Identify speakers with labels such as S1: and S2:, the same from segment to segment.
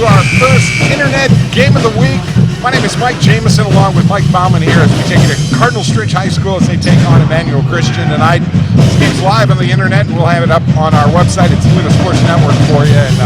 S1: our first Internet Game of the Week. My name is Mike Jameson, along with Mike Bauman here as we take you to Cardinal Stritch High School as they take on Emmanuel Christian tonight. This game's live on the internet, and we'll have it up on our website at Toledo Sports Network for you. And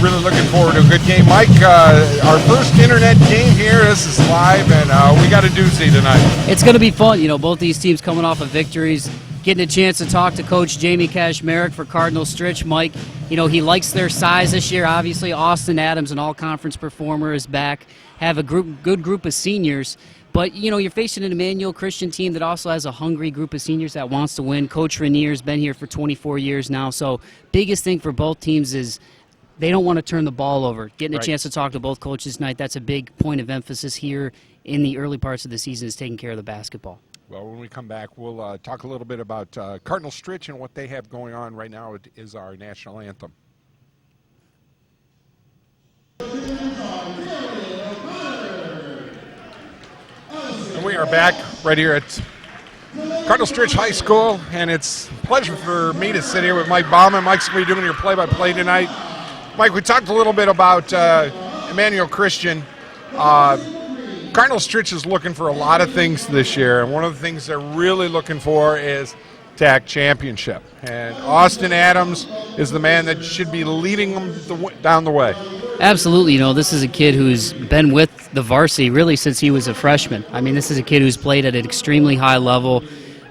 S1: really looking forward to a good game. Mike, our first internet game here. This is live, and we got a doozy tonight.
S2: It's going to be fun. You know, both these teams coming off of victories. Getting a chance to talk to Coach Jamie Kashmarek for Cardinal Stritch. Mike, you know, he likes their size this year. Obviously, Austin Adams, an all-conference performer, is back. Have a good group of seniors. But, you know, you're facing an Emmanuel Christian team that also has a hungry group of seniors that wants to win. Coach Rainier's been here for 24 years now. So biggest thing for both teams is they don't want to turn the ball over. Getting a chance to talk to both coaches tonight, that's a big point of emphasis here in the early parts of the season, is taking care of the basketball.
S1: Well, when we come back, we'll talk a little bit about Cardinal Stritch and what they have going on right now. It is our national anthem. And we are back right here at Cardinal Stritch High School, and it's a pleasure for me to sit here with Mike Bauman. Mike's going to be doing your play-by-play tonight. Mike, we talked a little bit about Emmanuel Christian. Cardinal Stritch is looking for a lot of things this year, and one of the things they're really looking for is TAC championship. And Austin Adams is the man that should be leading them down the way.
S2: Absolutely. You know, this is a kid who's been with the varsity really since he was a freshman. I mean, this is a kid who's played at an extremely high level.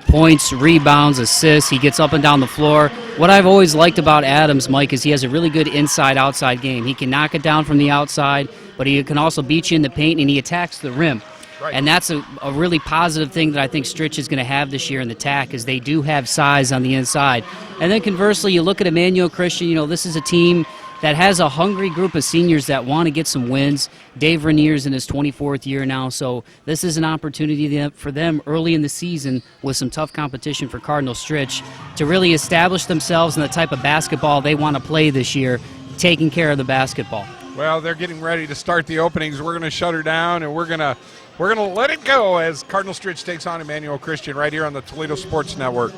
S2: Points, rebounds, assists. He gets up and down the floor. What I've always liked about Adams, Mike, is he has a really good inside-outside game. He can knock it down from the outside, but he can also beat you in the paint, and he attacks the rim.
S1: Right.
S2: And that's a really positive thing that I think Stritch is going to have this year in the TAC, is they do have size on the inside. And then conversely, you look at Emmanuel Christian, you know, this is a team that has a hungry group of seniors that want to get some wins. Dave Rainier's in his 24th year now, so this is an opportunity for them early in the season with some tough competition for Cardinal Stritch to really establish themselves in the type of basketball they want to play this year, taking care of the basketball.
S1: Well, they're getting ready to start the openings. We're going to shut her down, and we're going to let it go as Cardinal Stritch takes on Emmanuel Christian right here on the Toledo Sports Network.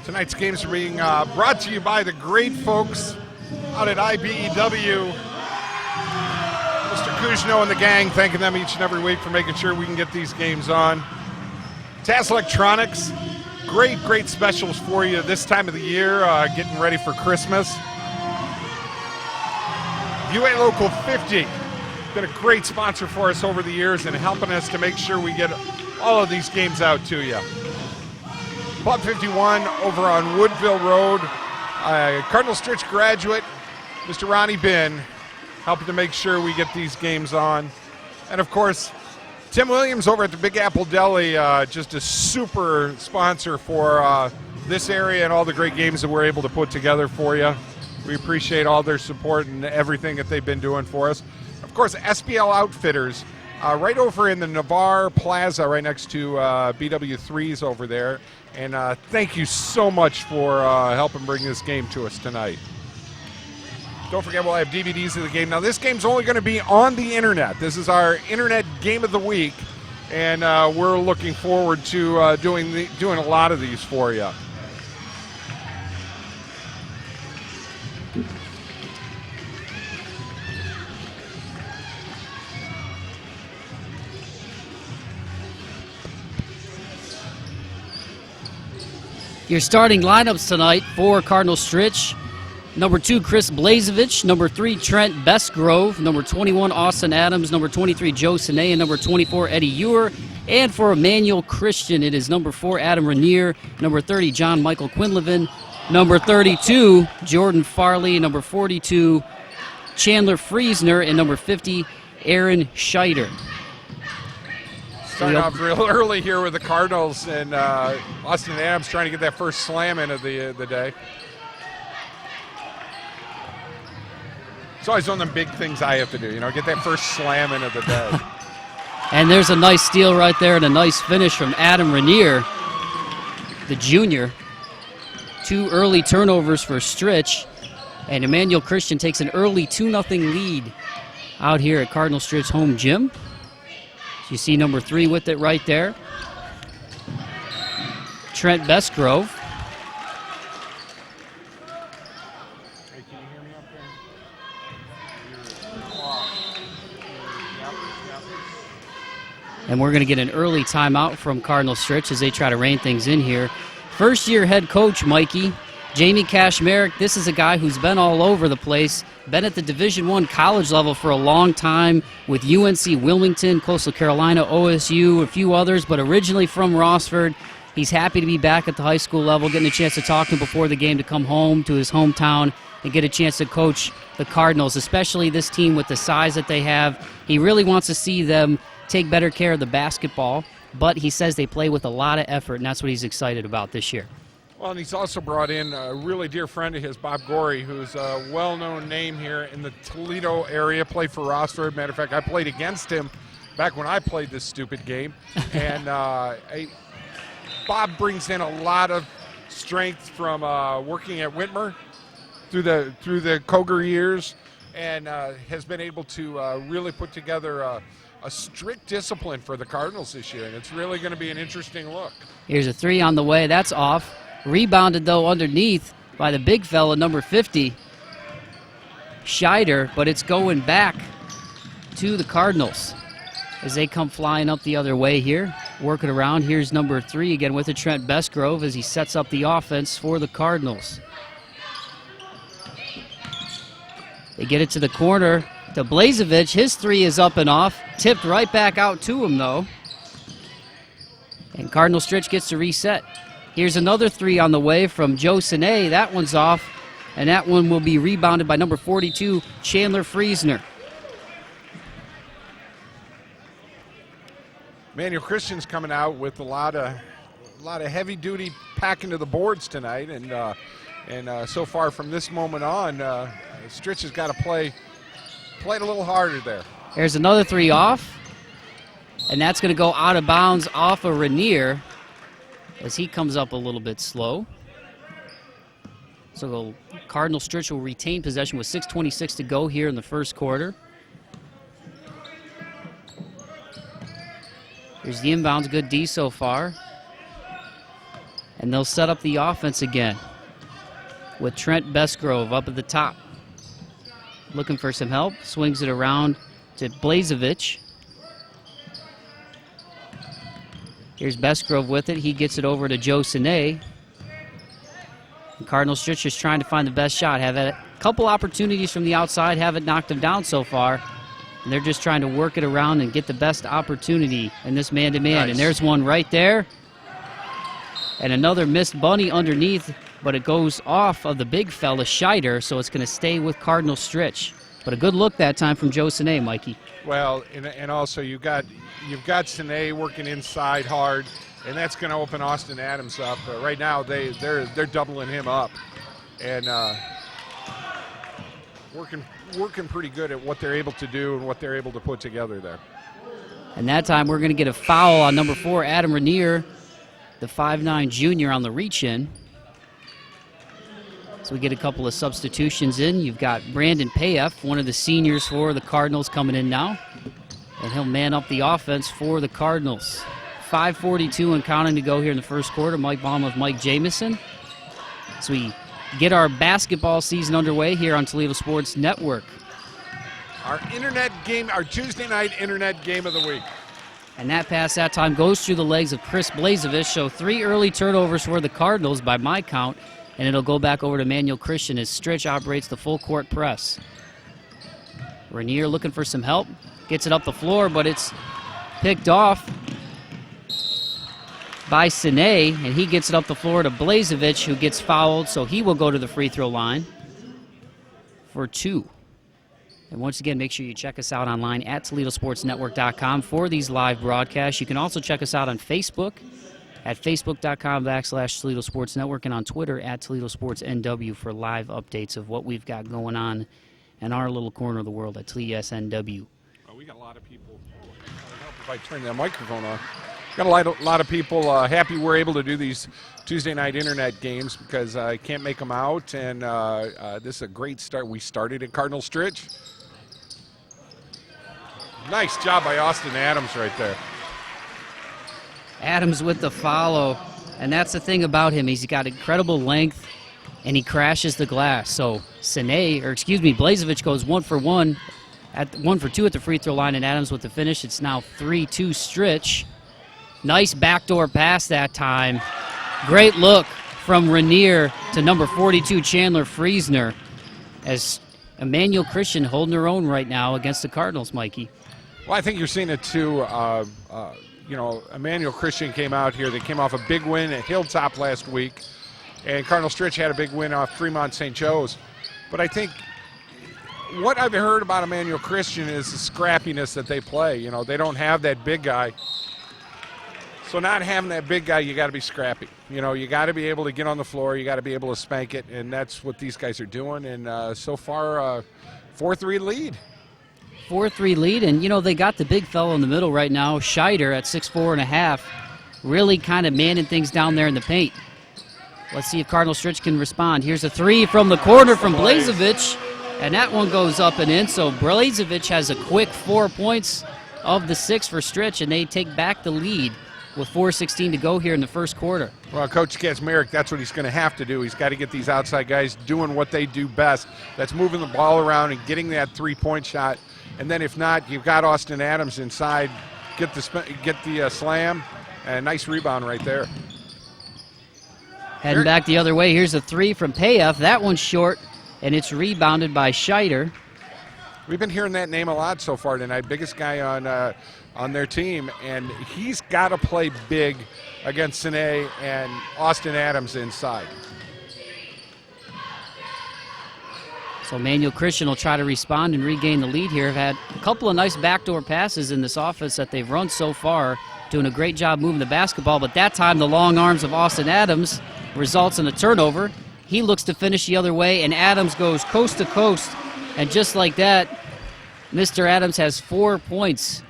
S1: Tonight's games are being brought to you by the great folks out at IBEW. Mr. Kuzno and the gang, thanking them each and every week for making sure we can get these games on. Tas Electronics, great specials for you this time of the year, getting ready for Christmas. IBEW Local 50, been a great sponsor for us over the years and helping us to make sure we get all of these games out to you. Club 51 over on Woodville Road. Cardinal Stritch graduate, Mr. Ronnie Bin, helping to make sure we get these games on. And, of course, Tim Williams over at the Big Apple Deli, just a super sponsor for this area and all the great games that we're able to put together for you. We appreciate all their support and everything that they've been doing for us. Of course, SBL Outfitters, right over in the Navarre Plaza, right next to BW3's over there. And thank you so much for helping bring this game to us tonight. Don't forget, we'll have DVDs of the game. Now, this game's only going to be on the internet. This is our internet game of the week, and we're looking forward to doing a lot of these for you.
S2: Your starting lineups tonight for Cardinal Stritch. Number 2, Chris Blazevich. Number 3, Trent Bestgrove. Number 21, Austin Adams. Number 23, Joe Sine. And number 24, Eddie Ewer. And for Emmanuel Christian, it is number 4, Adam Rainier. Number 30, John Michael Quinlivan. Number 32, Jordan Farley. Number 42, Chandler Friesner. And number 50, Aaron Scheider.
S1: Starting off real early here with the Cardinals, and Austin Adams trying to get that first slam in of the day. It's always one of them big things I have to do, get that first slam in of the day.
S2: And there's a nice steal right there and a nice finish from Adam Rainier, the junior. 2 early turnovers for Stritch, and Emmanuel Christian takes an early 2-0 lead out here at Cardinal Stritch home gym. So you see number 3 with it right there. Trent Bestgrove. And we're going to get an early timeout from Cardinal Stritch as they try to rein things in here. First-year head coach, Mikey, Jamie Kashmerek. This is a guy who's been all over the place, been at the Division I college level for a long time with UNC Wilmington, Coastal Carolina, OSU, a few others, but originally from Rossford. He's happy to be back at the high school level, getting a chance to talk to him before the game, to come home to his hometown and get a chance to coach the Cardinals, especially this team with the size that they have. He really wants to see them take better care of the basketball, but he says they play with a lot of effort, and that's what he's excited about this year.
S1: Well, and he's also brought in a really dear friend of his, Bob Gorey, who's a well-known name here in the Toledo area, played for Rossford. Matter of fact, I played against him back when I played this stupid game. And Bob brings in a lot of strength from working at Whitmer through the Koger years, and has been able to really put together a strict discipline for the Cardinals this year, and it's really going to be an interesting look.
S2: Here's a 3 on the way. That's off. Rebounded, though, underneath by the big fella, number 50, Scheider, but it's going back to the Cardinals as they come flying up the other way here. Working around. Here's number 3 again with the Trent Bestgrove as he sets up the offense for the Cardinals. They get it to the corner to Blazevich. His 3 is up and off. Tipped right back out to him, though. And Cardinal Stritch gets to reset. Here's another 3 on the way from Joe Sine. That one's off, and that one will be rebounded by number 42, Chandler Friesner.
S1: Emmanuel Christian's coming out with a lot of heavy-duty packing to the boards tonight, and so far from this moment on, Stritch has got to play it a little harder there.
S2: There's another 3 off, and that's going to go out of bounds off of Rainier as he comes up a little bit slow. So Cardinal Stritch will retain possession with 6:26 to go here in the first quarter. Here's the inbounds, good D so far. And they'll set up the offense again with Trent Bestgrove up at the top. Looking for some help, swings it around to Blazevich. Here's Bestgrove with it. He gets it over to Joe Sine. Cardinal Stritch is trying to find the best shot. Have a couple opportunities from the outside, haven't knocked him down so far. And they're just trying to work it around and get the best opportunity in this man-to-man.
S1: Nice.
S2: And there's one right there. And another missed bunny underneath, but it goes off of the big fella, Scheider, so it's going to stay with Cardinal Stritch. But a good look that time from Joe Sine, Mikey.
S1: Well, and also you've got Sine working inside hard, and that's going to open Austin Adams up. Right now they're doubling him up, and working pretty good at what they're able to do and what they're able to put together there.
S2: And that time we're going to get a foul on number 4, Adam Rainier, the 5'9" junior on the reach-in. So we get a couple of substitutions in. You've got Brandon Payef, one of the seniors for the Cardinals, coming in now. And he'll man up the offense for the Cardinals. 5:42 and counting to go here in the first quarter. Mike Baum with Mike Jameson. So we get our basketball season underway here on Toledo Sports Network.
S1: Our internet game, our Tuesday night internet game of the week.
S2: And that pass that time goes through the legs of Chris Blazevich. So 3 early turnovers for the Cardinals by my count. and it'll go back over to Emmanuel Christian as Stritch operates the full court press. Rainier looking for some help, gets it up the floor, but it's picked off by Sine, and he gets it up the floor to Blazevich, who gets fouled, so he will go to the free throw line for 2. And once again, make sure you check us out online at ToledoSportsNetwork.com for these live broadcasts. You can also check us out on Facebook at Facebook.com/Toledo Sports Network and on Twitter at Toledo Sports NW for live updates of what we've got going on in our little corner of the world at TSNW.
S1: Well, we got a lot of people. If I turn that microphone on. Got a lot of people happy we're able to do these Tuesday night internet games because I can't make them out, and this is a great start. We started at Cardinal Stritch. Nice job by Austin Adams right there.
S2: Adams with the follow, and that's the thing about him. He's got incredible length, and he crashes the glass. So Blazevich goes 1 for 2 at the free throw line, and Adams with the finish. It's now 3-2 Stritch. Nice backdoor pass that time. Great look from Rainier to number 42, Chandler Friesner, as Emmanuel Christian holding their own right now against the Cardinals, Mikey.
S1: Well, I think you're seeing it too. Emmanuel Christian came out here. They came off a big win at Hilltop last week, and Cardinal Stritch had a big win off Fremont St. Joe's. But I think what I've heard about Emmanuel Christian is the scrappiness that they play. You know, they don't have that big guy. So not having that big guy, you got to be scrappy. You know, you got to be able to get on the floor. You got to be able to spank it, and that's what these guys are doing. And so far, 4-3 lead.
S2: 4-3 lead, and you know they got the big fellow in the middle right now, Scheider at 6'4.5", really kind of manning things down there in the paint. Let's see if Cardinal Stritch can respond. Here's a 3 from the corner from Blazevich, and that one goes up and in. So Blazevich has a quick 4 points of the 6 for Stritch, and they take back the lead with 4:16 to go here in the first quarter.
S1: Well, Coach Kazmarek, that's what he's going to have to do. He's got to get these outside guys doing what they do best. That's moving the ball around and getting that three-point shot. And then if not, you've got Austin Adams inside. Get the slam, and nice rebound right there.
S2: Heading back the other way, here's a 3 from Payeff. That one's short, and it's rebounded by Scheider.
S1: We've been hearing that name a lot so far tonight. Biggest guy on their team, and he's got to play big against Sine and Austin Adams inside.
S2: So Emmanuel Christian will try to respond and regain the lead here. Have had a couple of nice backdoor passes in this offense that they've run so far, doing a great job moving the basketball, but that time the long arms of Austin Adams results in a turnover. He looks to finish the other way, and Adams goes coast to coast, and just like that, Mr. Adams has 4 points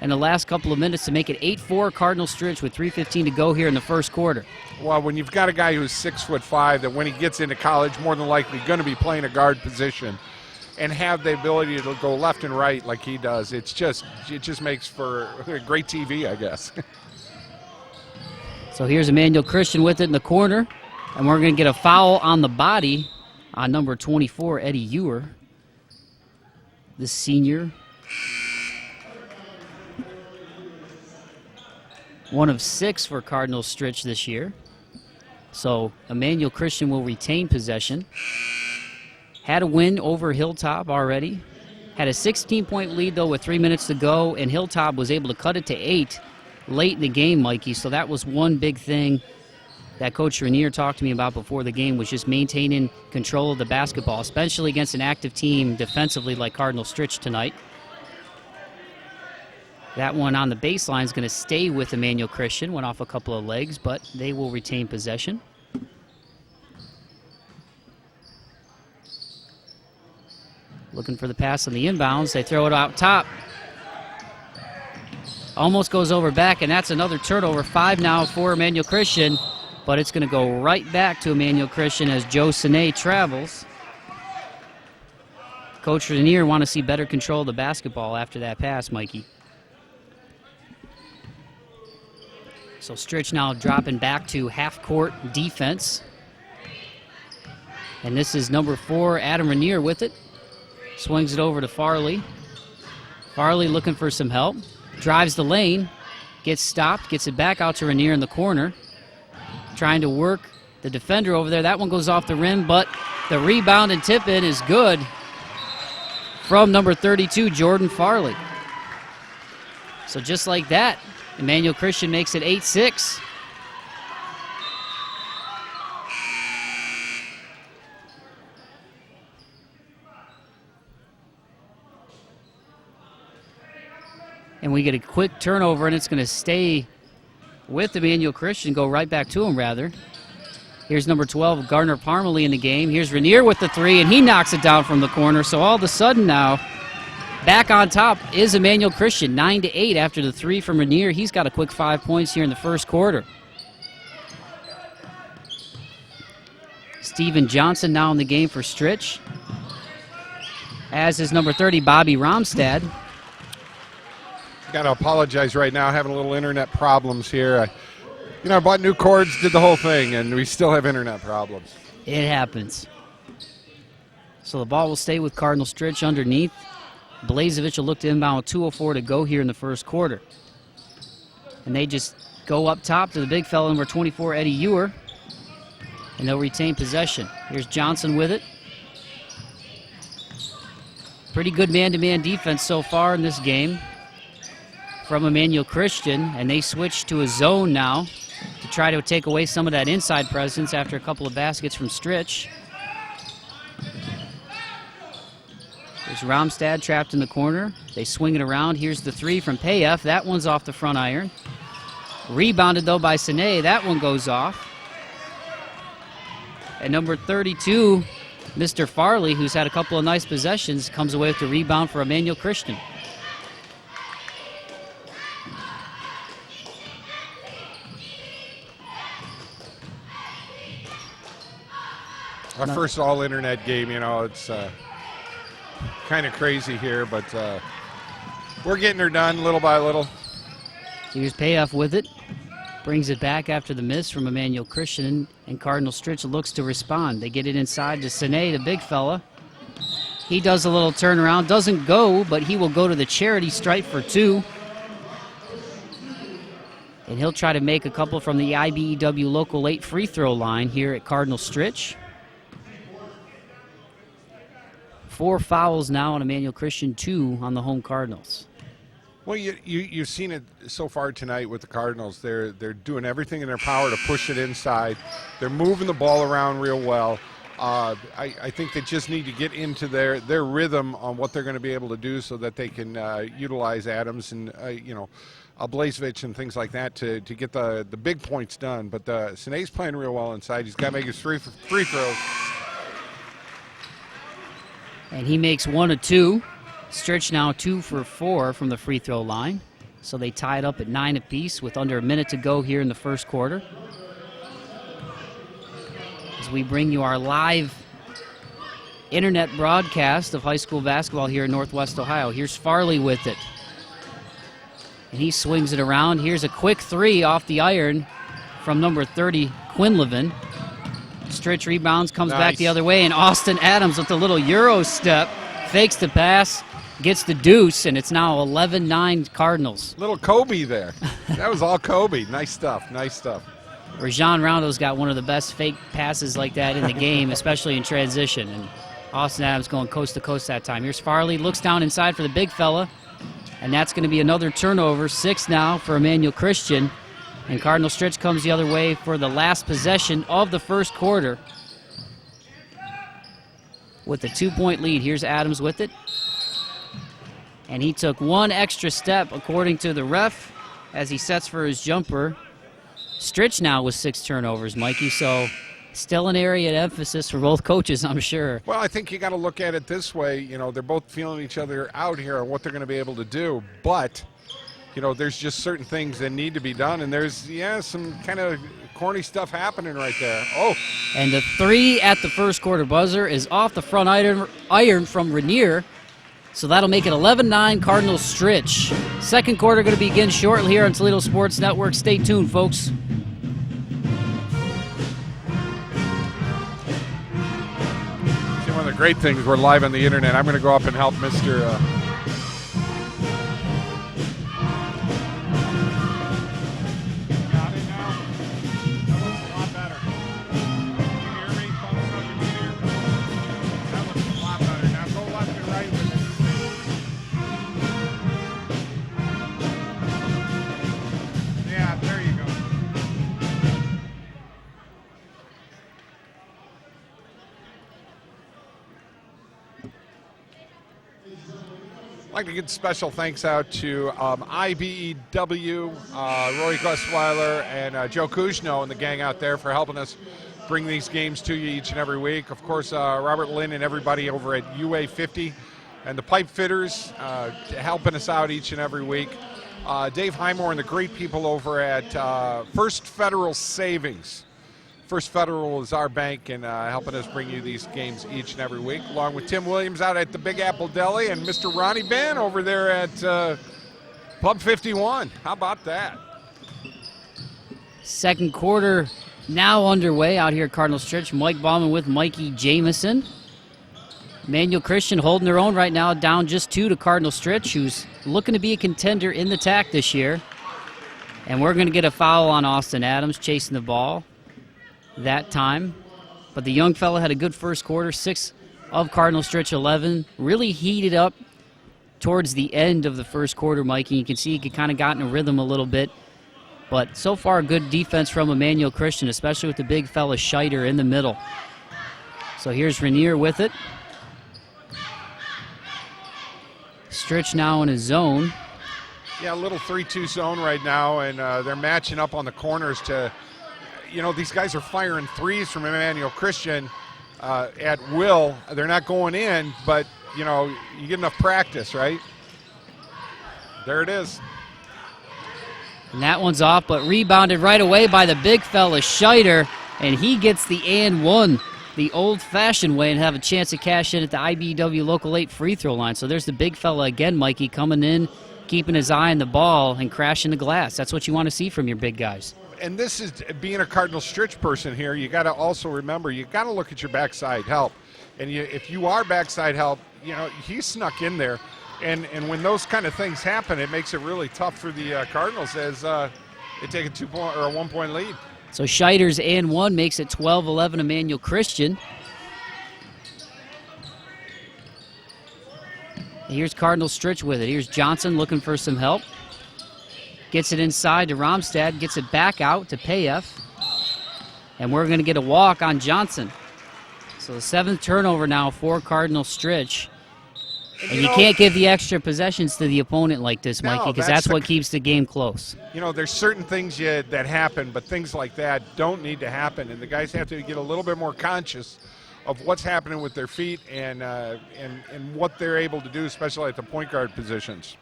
S2: in the last couple of minutes to make it 8-4 Cardinal Stritch with 3:15 to go here in the first quarter.
S1: Well, when you've got a guy who's 6'5", that when he gets into college, more than likely going to be playing a guard position, and have the ability to go left and right like he does, it just makes for great TV, I guess.
S2: So here's Emmanuel Christian with it in the corner, and we're going to get a foul on the body on number 24, Eddie Ewer, the senior. One of 6 for Cardinal Stritch this year. So Emmanuel Christian will retain possession. Had a win over Hilltop already. Had a 16-point lead, though, with 3 minutes to go, and Hilltop was able to cut it to 8 late in the game, Mikey. So that was one big thing that Coach Rainier talked to me about before the game, was just maintaining control of the basketball, especially against an active team defensively like Cardinal Stritch tonight. That one on the baseline is going to stay with Emmanuel Christian. Went off a couple of legs, but they will retain possession. Looking for the pass on the inbounds. They throw it out top. Almost goes over back, and that's another turnover. 5 now for Emmanuel Christian, but it's going to go right back to Emmanuel Christian as Joe Sine travels. Coach Rainier want to see better control of the basketball after that pass, Mikey. So Stritch now dropping back to half-court defense. And this is number 4, Adam Rainier with it. Swings it over to Farley. Farley looking for some help. Drives the lane. Gets stopped. Gets it back out to Rainier in the corner. Trying to work the defender over there. That one goes off the rim, but the rebound and tip-in is good from number 32, Jordan Farley. So just like that, Emmanuel Christian makes it 8-6. And we get a quick turnover, and it's going to stay with Emmanuel Christian, go right back to him, rather. Here's number 12, Gardner Parmalee in the game. Here's Rainier with the three, and he knocks it down from the corner. So all of a sudden now, back on top is Emmanuel Christian, 9-8 after the three from Rainier. He's got a quick 5 points here in the first quarter. Steven Johnson now in the game for Stritch, as is number 30, Bobby Romstad.
S1: Got to apologize right now, having a little internet problems here. I bought new cords, did the whole thing, and we still have internet problems.
S2: It happens. So the ball will stay with Cardinal Stritch underneath. Blazevich will look to inbound with 2:04 to go here in the first quarter. And they just go up top to the big fella, number 24, Eddie Ewer, and they'll retain possession. Here's Johnson with it. Pretty good man-to-man defense so far in this game from Emmanuel Christian, and they switch to a zone now to try to take away some of that inside presence after a couple of baskets from Stritch. There's Romstad trapped in the corner. They swing it around. Here's the three from Payef. That one's off the front iron. Rebounded, though, by Sine. That one goes off. And number 32, Mr. Farley, who's had a couple of nice possessions, comes away with the rebound for Emmanuel Christian.
S1: Our first all-internet game, it's kind of crazy here, but we're getting her done little by little.
S2: Here's Payoff with it. Brings it back after the miss from Emmanuel Christian, and Cardinal Stritch looks to respond. They get it inside to Sine, the big fella. He does a little turnaround, doesn't go, but he will go to the charity stripe for two. And he'll try to make a couple from the IBEW Local late free throw line here at Cardinal Stritch. 4 fouls now on Emmanuel Christian, 2 on the home Cardinals.
S1: Well, you've seen it so far tonight with the Cardinals. They're doing everything in their power to push it inside. They're moving the ball around real well. I think they just need to get into their rhythm on what they're going to be able to do so that they can utilize Adams and Blazevich and things like that to get the big points done. But Sine's playing real well inside. He's got to make his free throws.
S2: And he makes 1 of 2. Stritch now 2 for 4 from the free throw line. So they tie it up at 9 apiece with under a minute to go here in the first quarter. As we bring you our live internet broadcast of high school basketball here in Northwest Ohio. Here's Farley with it. And he swings it around. Here's a quick three off the iron from number 30, Quinlivan. Stritch rebounds, comes back the other way, and Austin Adams with a little Euro step, fakes the pass, gets the deuce, and it's now 11-9 Cardinals.
S1: Little Kobe there. That was all Kobe. Nice stuff, nice stuff.
S2: Rajon Rondo's got one of the best fake passes like that in the game, especially in transition, and Austin Adams going coast to coast that time. Here's Farley, looks down inside for the big fella, and that's going to be another turnover, 6 now for Emmanuel Christian. And Cardinal Stritch comes the other way for the last possession of the first quarter with a 2-point lead. Here's Adams with it. And he took 1 extra step, according to the ref, as he sets for his jumper. Stritch now with 6 turnovers, Mikey, so still an area of emphasis for both coaches, I'm sure.
S1: Well, I think you got to look at it this way. They're both feeling each other out here on what they're going to be able to do, but there's just certain things that need to be done, and there's, some kind of corny stuff happening right there. Oh.
S2: And the 3 at the first quarter buzzer is off the front iron from Rainier, so that'll make it 11-9 Cardinals Stritch. Second quarter going to begin shortly here on Toledo Sports Network. Stay tuned, folks.
S1: See, one of the great things, we're live on the internet. I'm going to go up and help Mr. I'd like to give special thanks out to IBEW, Roy Gusweiler, and Joe Kuzno and the gang out there for helping us bring these games to you each and every week. Of course, Robert Lynn and everybody over at UA 50 and the Pipefitters helping us out each and every week. Dave Highmore and the great people over at First Federal Savings. First Federal is our bank and helping us bring you these games each and every week, along with Tim Williams out at the Big Apple Deli and Mr. Ronnie Ben over there at Pub 51. How about that?
S2: Second quarter now underway out here at Cardinal Stritch. Mike Bauman with Mikey Jameson. Emmanuel Christian holding their own right now, down just 2 to Cardinal Stritch, who's looking to be a contender in the TAC this year. And we're going to get a foul on Austin Adams chasing the ball that time. But the young fella had a good first quarter, 6 of Cardinal Stritch 11. Really heated up towards the end of the first quarter, Mikey. You can see he kind of got in a rhythm a little bit. But so far, good defense from Emmanuel Christian, especially with the big fella Scheider in the middle. So here's Rainier with it. Stritch now in his zone.
S1: Yeah, a little 3-2 zone right now, and they're matching up on the corners to, these guys are firing threes from Emmanuel Christian at will. They're not going in, but, you get enough practice, right? There it is.
S2: And that one's off, but rebounded right away by the big fella, Scheider, and he gets the and one the old-fashioned way and have a chance to cash in at the IBEW Local 8 free throw line. So there's the big fella again, Mikey, coming in, keeping his eye on the ball and crashing the glass. That's what you want to see from your big guys.
S1: And this is, being a Cardinal Stritch person here, you got to also remember, you got to look at your backside help. And if you are backside help, he snuck in there. And when those kind of things happen, it makes it really tough for the Cardinals as they take a 2-point or a 1-point lead.
S2: So Scheider's and one makes it 12-11 Emmanuel Christian. Here's Cardinal Stritch with it. Here's Johnson looking for some help. Gets it inside to Romstad, gets it back out to Payef. And we're going to get a walk on Johnson. So the 7th turnover now for Cardinal Stritch. And you can't give the extra possessions to the opponent like this, Mikey, because that's what keeps the game close.
S1: There's certain things that happen, but things like that don't need to happen. And the guys have to get a little bit more conscious of what's happening with their feet and what they're able to do, especially at the point guard positions.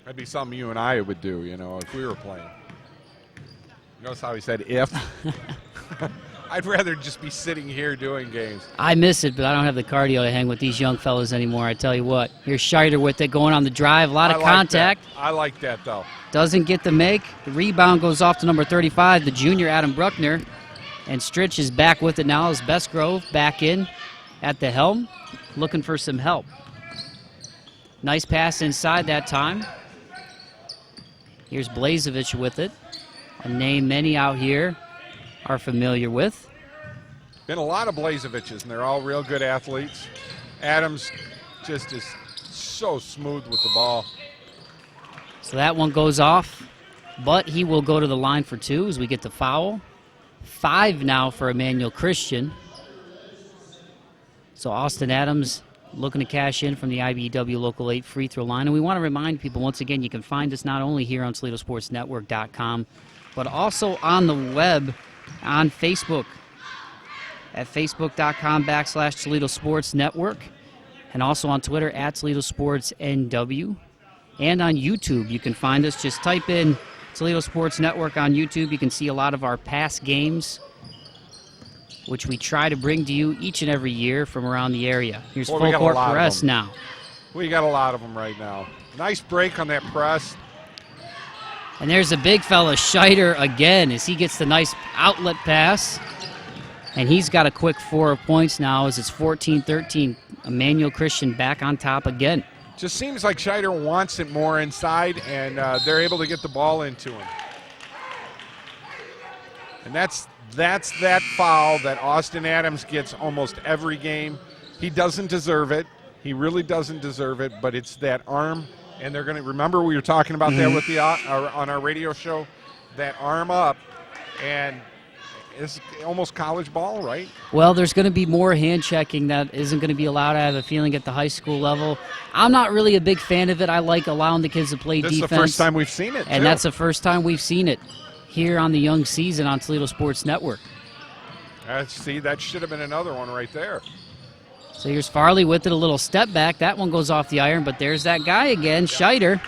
S1: That'd be something you and I would do, if we were playing. Notice how he said if? I'd rather just be sitting here doing games.
S2: I miss it, but I don't have the cardio to hang with these young fellas anymore, I tell you what. Here's Scheider with it, going on the drive, a lot of contact.
S1: I like that, though.
S2: Doesn't get the make. The rebound goes off to number 35, the junior Adam Bruckner. And Stritch is back with it now as Bestgrove back in at the helm, looking for some help. Nice pass inside that time. Here's Blazevich with it, a name many out here are familiar with.
S1: Been a lot of Blazeviches, and they're all real good athletes. Adams just is so smooth with the ball.
S2: So that one goes off, but he will go to the line for 2 as we get the foul. 5 now for Emmanuel Christian. So Austin Adams looking to cash in from the IBEW Local 8 free throw line. And we want to remind people, once again, you can find us not only here on ToledoSportsNetwork.com, but also on the web on Facebook at facebook.com/Toledo Sports Network, and also on Twitter at Toledo Sports NW, and on YouTube. You can find us. Just type in Toledo Sports Network on YouTube. You can see a lot of our past games, which we try to bring to you each and every year from around the area. Here's full court press now.
S1: We got a lot of them right now. Nice break on that press.
S2: And there's a big fella, Scheider, again, as he gets the nice outlet pass. And he's got a quick 4 points now as it's 14-13. Emmanuel Christian back on top again.
S1: Just seems like Scheider wants it more inside, and they're able to get the ball into him. And that's that foul that Austin Adams gets almost every game. He doesn't deserve it. He really doesn't deserve it, but it's that arm. And they're going to remember we were talking about that with the on our radio show, that arm up, and It's almost college ball, right?
S2: Well, there's going to be more hand checking that isn't going to be allowed, I have a feeling, at the high school level. I'm not really a big fan of it. I like allowing the kids to play defense.
S1: This is the first time we've seen it,
S2: and
S1: too.
S2: that's the first time we've seen it here on the Young Season on Toledo Sports Network.
S1: See, that should have been another one right there.
S2: So here's Farley with it, a little step back. That one goes off the iron, but there's that guy again, Scheider.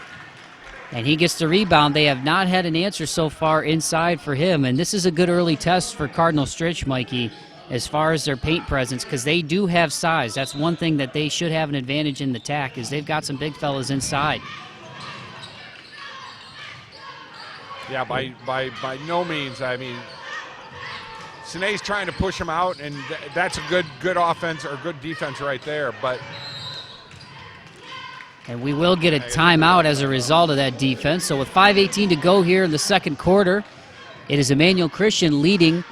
S2: And he gets the rebound. They have not had an answer so far inside for him. And this is a good early test for Cardinal Stritch, Mikey, as far as their paint presence, because they do have size. That's one thing that they should have an advantage in the tack, is they've got some big fellas inside.
S1: Yeah, by no means. I mean, Sine's trying to push him out, and that's a good offense or good defense right there. But
S2: and we will get a timeout as a result of that defense. So with 5:18 to go here in the second quarter, it is Emmanuel Christian leading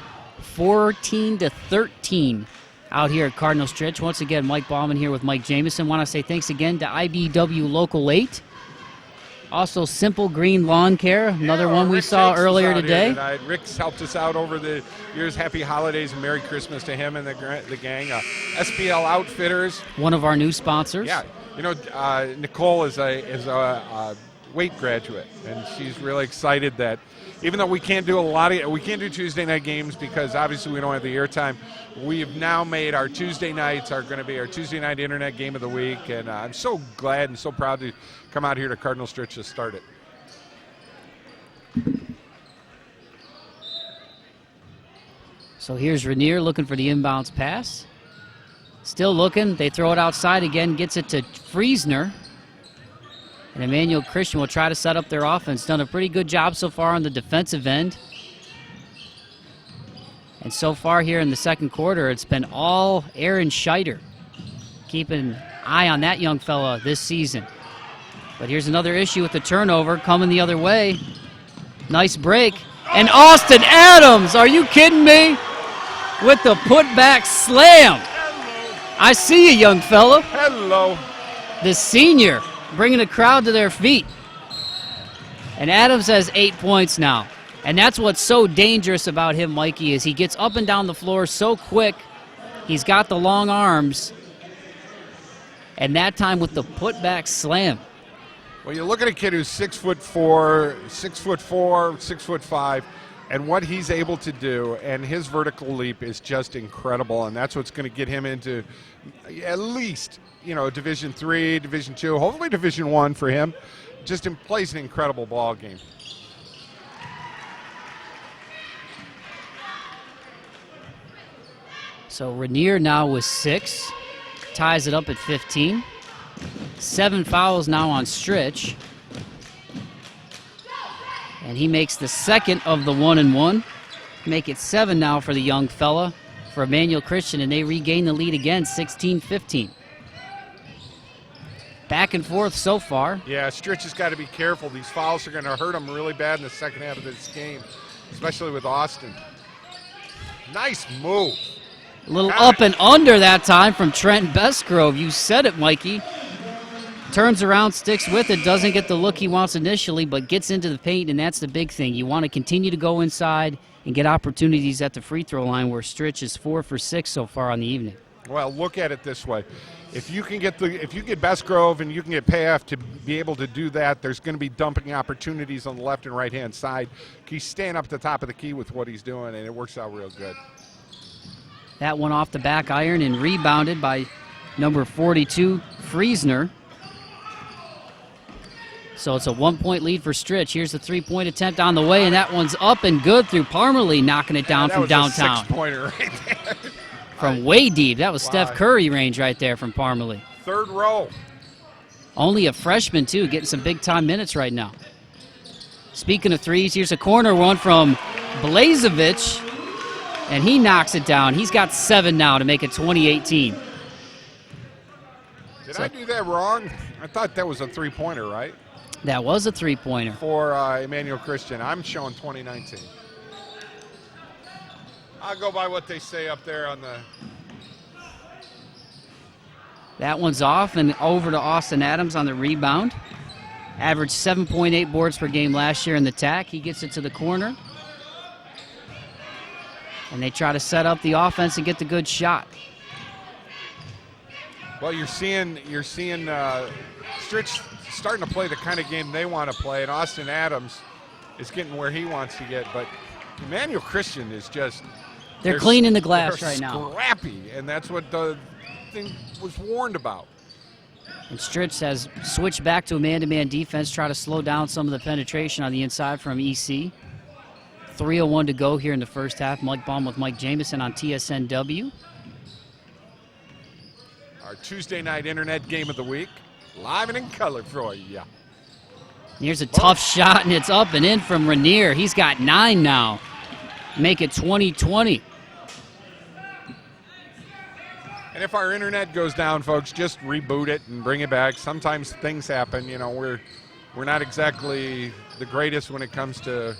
S2: 14-13 out here at Cardinal Stritch. Once again, Mike Bauman here with Mike Jameson. Want to say thanks again to IBEW Local 8. Also, Simple Green Lawn Care, another one we saw earlier today.
S1: Rick's helped us out over the years. Happy holidays and Merry Christmas to him and the gang. SPL Outfitters.
S2: One of our new sponsors.
S1: Yeah. You know, Nicole is a weight graduate, and she's really excited that even though we can't do Tuesday night games because obviously we don't have the airtime, we've now made our Tuesday nights are going to be our Tuesday night internet game of the week, and I'm so glad and so proud to come out here to Cardinal Stritch to start it.
S2: So here's Rainier looking for the inbounds pass. Still looking. They throw it outside again. Gets it to Friesner. And Emmanuel Christian will try to set up their offense. Done a pretty good job so far on the defensive end. And so far here in the second quarter, it's been all Aaron Scheider. Keeping an eye on that young fella this season. But here's another issue with the turnover coming the other way. Nice break. And Austin Adams, are you kidding me? With the putback slam. I see you, young fella.
S1: Hello.
S2: The senior bringing the crowd to their feet. And Adams has 8 points now. And that's what's so dangerous about him, Mikey, is he gets up and down the floor so quick. He's got the long arms. And that time with the putback slam.
S1: Well, you look at a kid who's 6'4", 6'4", 6'5", and what he's able to do, and his vertical leap is just incredible, and that's what's going to get him into at least, Division III, Division II, hopefully Division I for him. Just plays an incredible ball game.
S2: So Rainier now with 6, ties it up at 15. 7 fouls now on Stritch. And he makes the second of the 1-and-1. Make it 7 now for the young fella, for Emmanuel Christian, and they regain the lead again, 16-15. Back and forth so far.
S1: Yeah, Stritch has got to be careful. These fouls are going to hurt him really bad in the second half of this game, especially with Austin. Nice move.
S2: A little up and under that time from Trent Bestgrove. You said it, Mikey. Turns around, sticks with it, doesn't get the look he wants initially, but gets into the paint, and that's the big thing. You want to continue to go inside and get opportunities at the free throw line, where Stritch is 4 for 6 so far on the evening.
S1: Well, look at it this way. If you can get Bestgrove and you can get Payoff to be able to do that, there's going to be dumping opportunities on the left and right-hand side. He's staying up at the top of the key with what he's doing, and it works out real good.
S2: That one off the back iron and rebounded by number 42, Friesner. So it's a 1-point lead for Stritch. Here's the three-point attempt on the way, and that one's up and good through Parmalee, knocking it down from downtown.
S1: That was a 6-pointer right there.
S2: From way deep. That was Steph Curry range right there from Parmalee.
S1: Third row.
S2: Only a freshman, too, getting some big-time minutes right now. Speaking of threes, here's a corner one from Blazevich, and he knocks it down. He's got 7 now to make it 20-18.
S1: Did I do that wrong? I thought that was a three-pointer, right?
S2: That was a three-pointer.
S1: For Emmanuel Christian. I'm showing 2019. I'll go by what they say up there on the...
S2: That one's off and over to Austin Adams on the rebound. Averaged 7.8 boards per game last year in the tack. He gets it to the corner. And they try to set up the offense and get the good shot.
S1: Well, you're seeing Stritch starting to play the kind of game they want to play, and Austin Adams is getting where he wants to get. But Emmanuel Christian is just
S2: they're cleaning the glass right now.
S1: Scrappy, and that's what the thing was warned about.
S2: And Stritch has switched back to a man-to-man defense, try to slow down some of the penetration on the inside from EC. 3:01 to go here in the first half. Mike Baum with Mike Jameson on TSNW.
S1: Our Tuesday night internet game of the week, live and in color for you.
S2: Here's a tough shot, and it's up and in from Rainier. He's got 9 now. Make it 20-20.
S1: And if our internet goes down, folks, just reboot it and bring it back. Sometimes things happen. You know, we're not exactly the greatest when it comes to,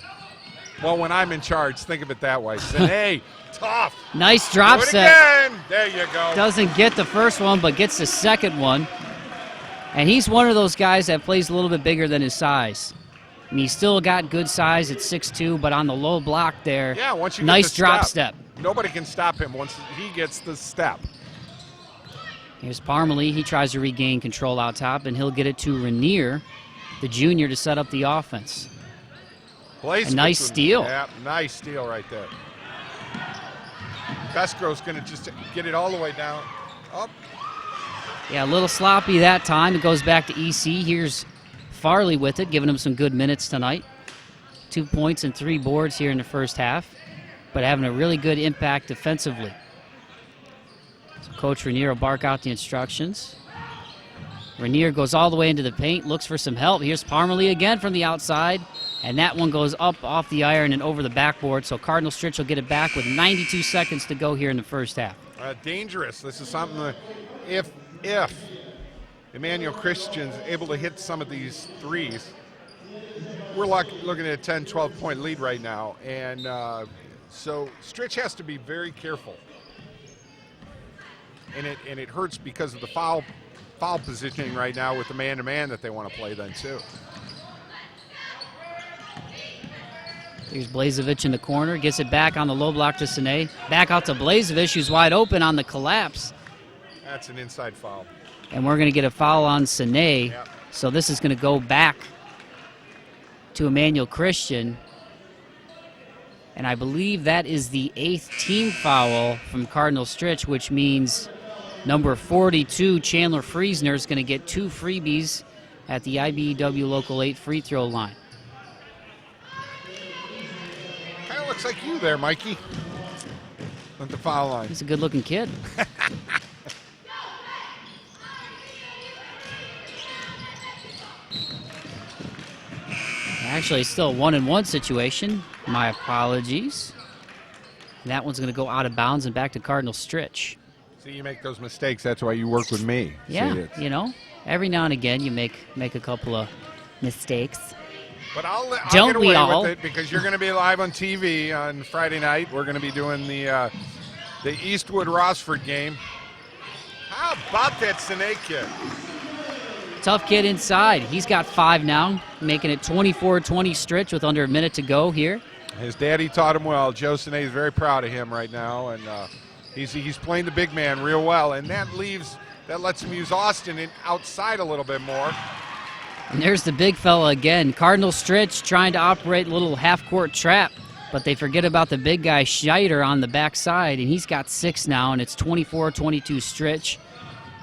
S1: well, when I'm in charge, think of it that way. Sine, tough.
S2: Nice drop
S1: Do it
S2: set.
S1: again. There you go.
S2: Doesn't get the first one, but gets the second one. And he's one of those guys that plays a little bit bigger than his size. And he's still got good size at 6'2", but on the low block there,
S1: yeah, once you get
S2: nice
S1: the
S2: drop step.
S1: Nobody can stop him once he gets the step.
S2: Here's Parmalee. He tries to regain control out top, and he'll get it to Rainier, the junior, to set up the offense.
S1: Blaze
S2: a nice steal.
S1: Yeah, nice steal right there. Vesco's going to just get it all the way down. Up.
S2: Yeah, a little sloppy that time. It goes back to EC. Here's Farley with it, giving him some good minutes tonight. 2 points and 3 boards here in the first half, but having a really good impact defensively. So Coach Rainier will bark out the instructions. Rainier goes all the way into the paint, looks for some help. Here's Parmalee again from the outside, and that one goes up off the iron and over the backboard, so Cardinal Stritch will get it back with 92 seconds to go here in the first half.
S1: Dangerous. This is something that if Emmanuel Christian's able to hit some of these threes, we're looking at a 10, 12-point lead right now, and so Stritch has to be very careful. And it hurts because of the foul positioning right now with the man-to-man that they want to play then too.
S2: Here's Blazevic in the corner, gets it back on the low block to Sine. Back out to Blazevic, who's wide open on the collapse.
S1: That's an inside foul.
S2: And we're going to get a foul on Sine.
S1: Yep.
S2: So this is going to go back to Emmanuel Christian. And I believe that is the 8th team foul from Cardinal Stritch, which means number 42, Chandler Friesner, is going to get 2 freebies at the IBEW Local 8 free throw line.
S1: Kind of looks like you there, Mikey, at the foul line.
S2: He's a good-looking kid. Actually, it's still a 1-and-1 situation. My apologies. And that one's going to go out of bounds and back to Cardinal Stritch.
S1: See, you make those mistakes. That's why you work with me.
S2: Yeah, you know, every now and again you make a couple of mistakes.
S1: But I'll
S2: Don't
S1: get away
S2: we all?
S1: with it because you're going to be live on TV on Friday night. We're going to be doing the Eastwood-Rossford game. How about that Sine kid?
S2: Tough kid inside. He's got 5 now, making it 24-20 Stritch with under a minute to go here.
S1: His daddy taught him well. Joe Sine is very proud of him right now, and he's playing the big man real well, and that lets him use Austin outside a little bit more.
S2: And there's the big fella again. Cardinal Stritch trying to operate a little half-court trap, but they forget about the big guy Scheider on the backside, and he's got 6 now, and it's 24-22 Stritch.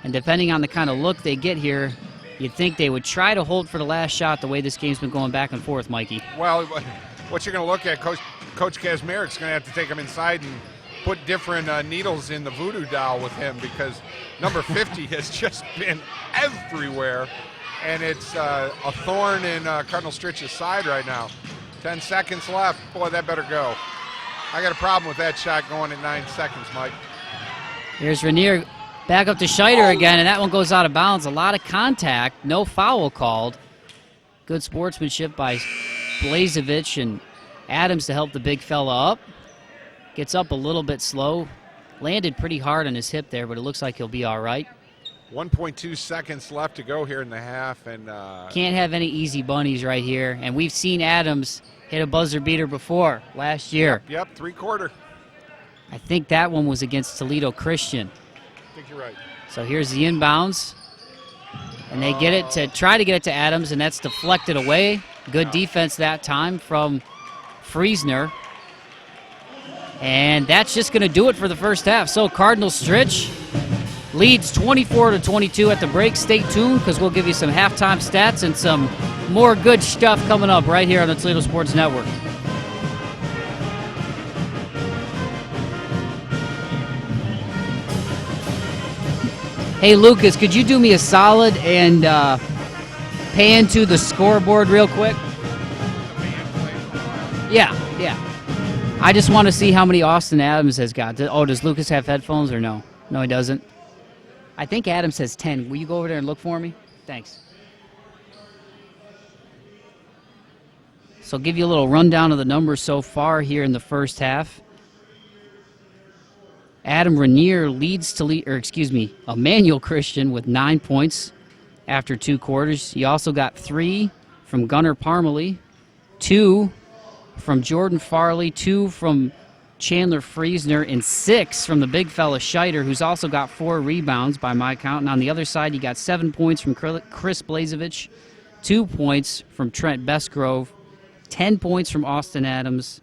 S2: And depending on the kind of look they get here, you'd think they would try to hold for the last shot the way this game's been going back and forth, Mikey.
S1: Well, what you're going to look at, Coach Kazmarik's going to have to take him inside and put different needles in the voodoo doll with him because number 50 has just been everywhere, and it's a thorn in Cardinal Stritch's side right now. 10 seconds left. Boy, that better go. I got a problem with that shot going at 9 seconds, Mike.
S2: Here's Rainier. Back up to Scheider again, and that one goes out of bounds. A lot of contact, no foul called. Good sportsmanship by Blazevic and Adams to help the big fella up. Gets up a little bit slow. Landed pretty hard on his hip there, but it looks like he'll be all right.
S1: 1.2 seconds left to go here in the half. And
S2: can't have any easy bunnies right here. And we've seen Adams hit a buzzer beater before last year.
S1: Yep, 3-quarter.
S2: I think that one was against Toledo Christian.
S1: I think you're right.
S2: So here's the inbounds. And they get it to try to get it to Adams, and that's deflected away. Good defense that time from Friesner. And that's just going to do it for the first half. So Cardinal Stritch leads 24-22 at the break. Stay tuned because we'll give you some halftime stats and some more good stuff coming up right here on the Toledo Sports Network. Hey, Lucas, could you do me a solid and pan to the scoreboard real quick? Yeah. I just want to see how many Austin Adams has got. Oh, does Lucas have headphones or no? No, he doesn't. I think Adams has 10. Will you go over there and look for me? Thanks. So I'll give you a little rundown of the numbers so far here in the first half. Adam Rainier leads Emmanuel Christian with 9 points after 2 quarters. You also got 3 from Gunnar Parmalee, 2 from Jordan Farley, 2 from Chandler Friesner, and 6 from the big fella Scheider, who's also got 4 rebounds by my count. And on the other side, you got 7 points from Chris Blazevich, 2 points from Trent Bestgrove, 10 points from Austin Adams,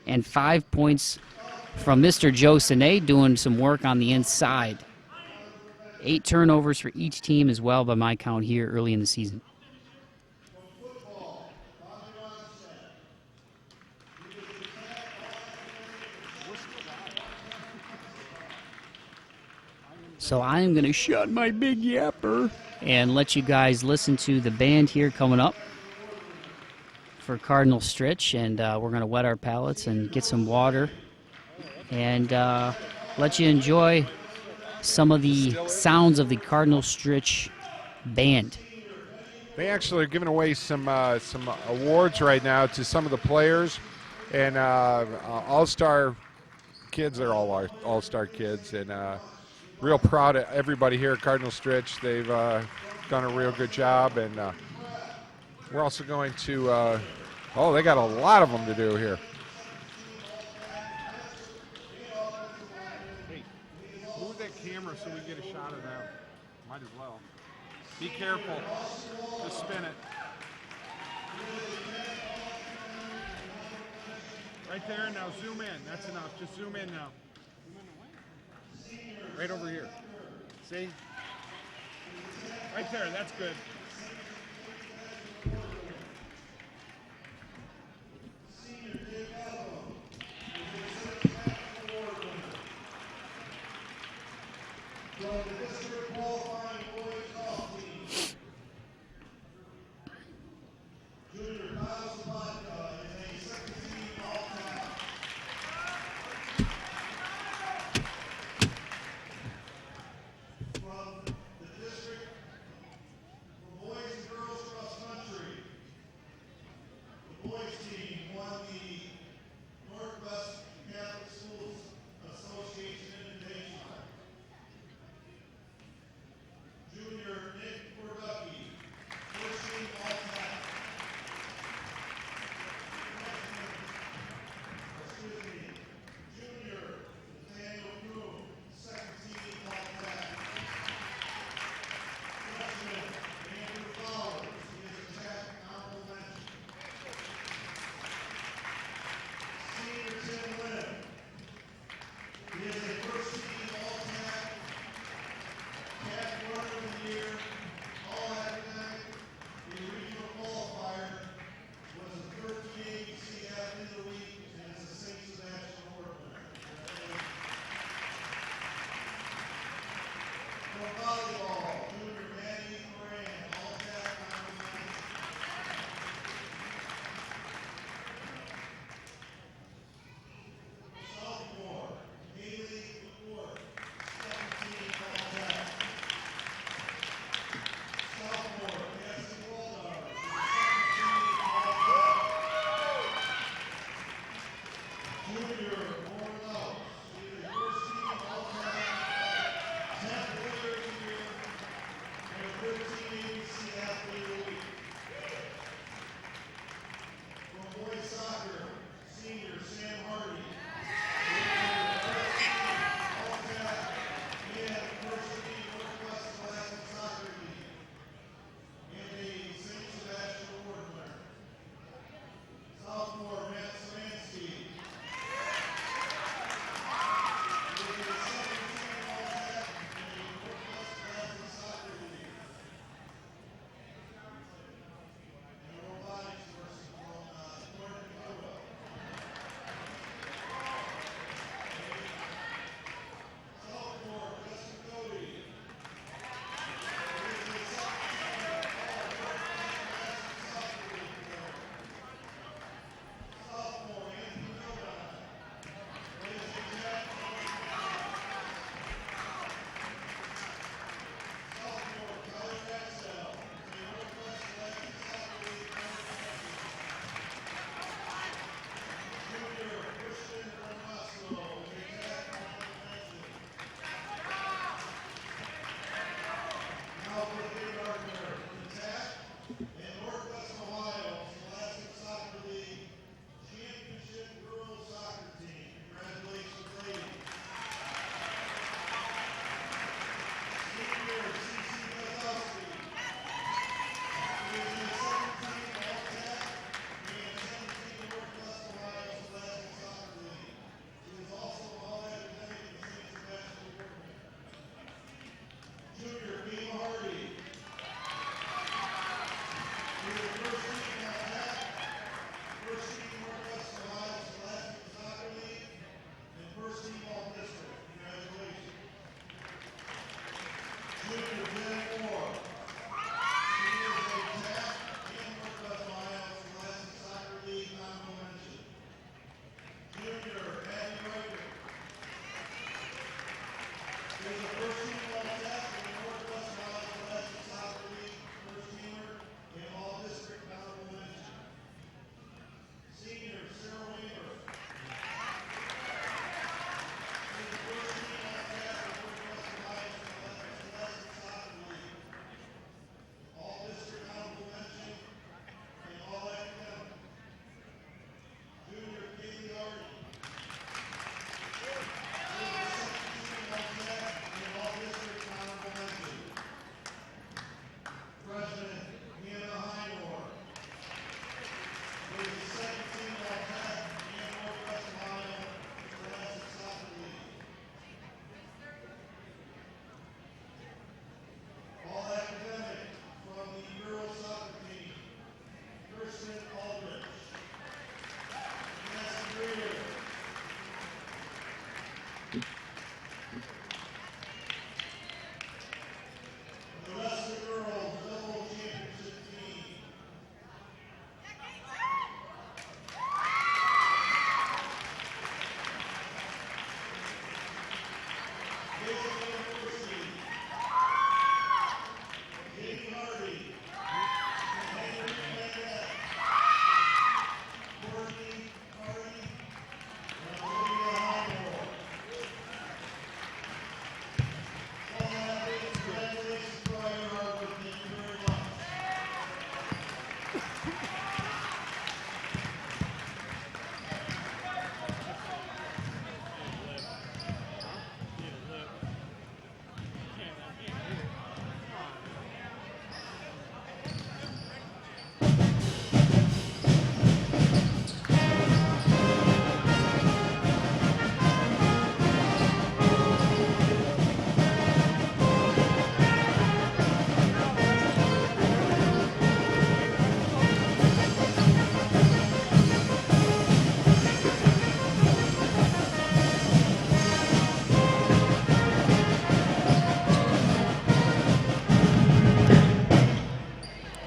S2: and 5 points from Mr. Joe Sinet doing some work on the inside. 8 turnovers for each team as well by my count here early in the season. So I'm going to shut my big yapper and let you guys listen to the band here coming up for Cardinal Stritch. And we're going to wet our palates and get some water and let you enjoy some of the sounds of the Cardinal Stritch band.
S1: They actually are giving away some awards right now to some of the players and all-star kids. They're all all-star kids, and real proud of everybody here at Cardinal Stritch. They've done a real good job, and we're also going to they got a lot of them to do here. Hey, move that camera so we get a shot of that. Might as well. Be careful. Just spin it. Right there, now zoom in. That's enough. Just zoom in now. Right over here. See? Right there, that's good.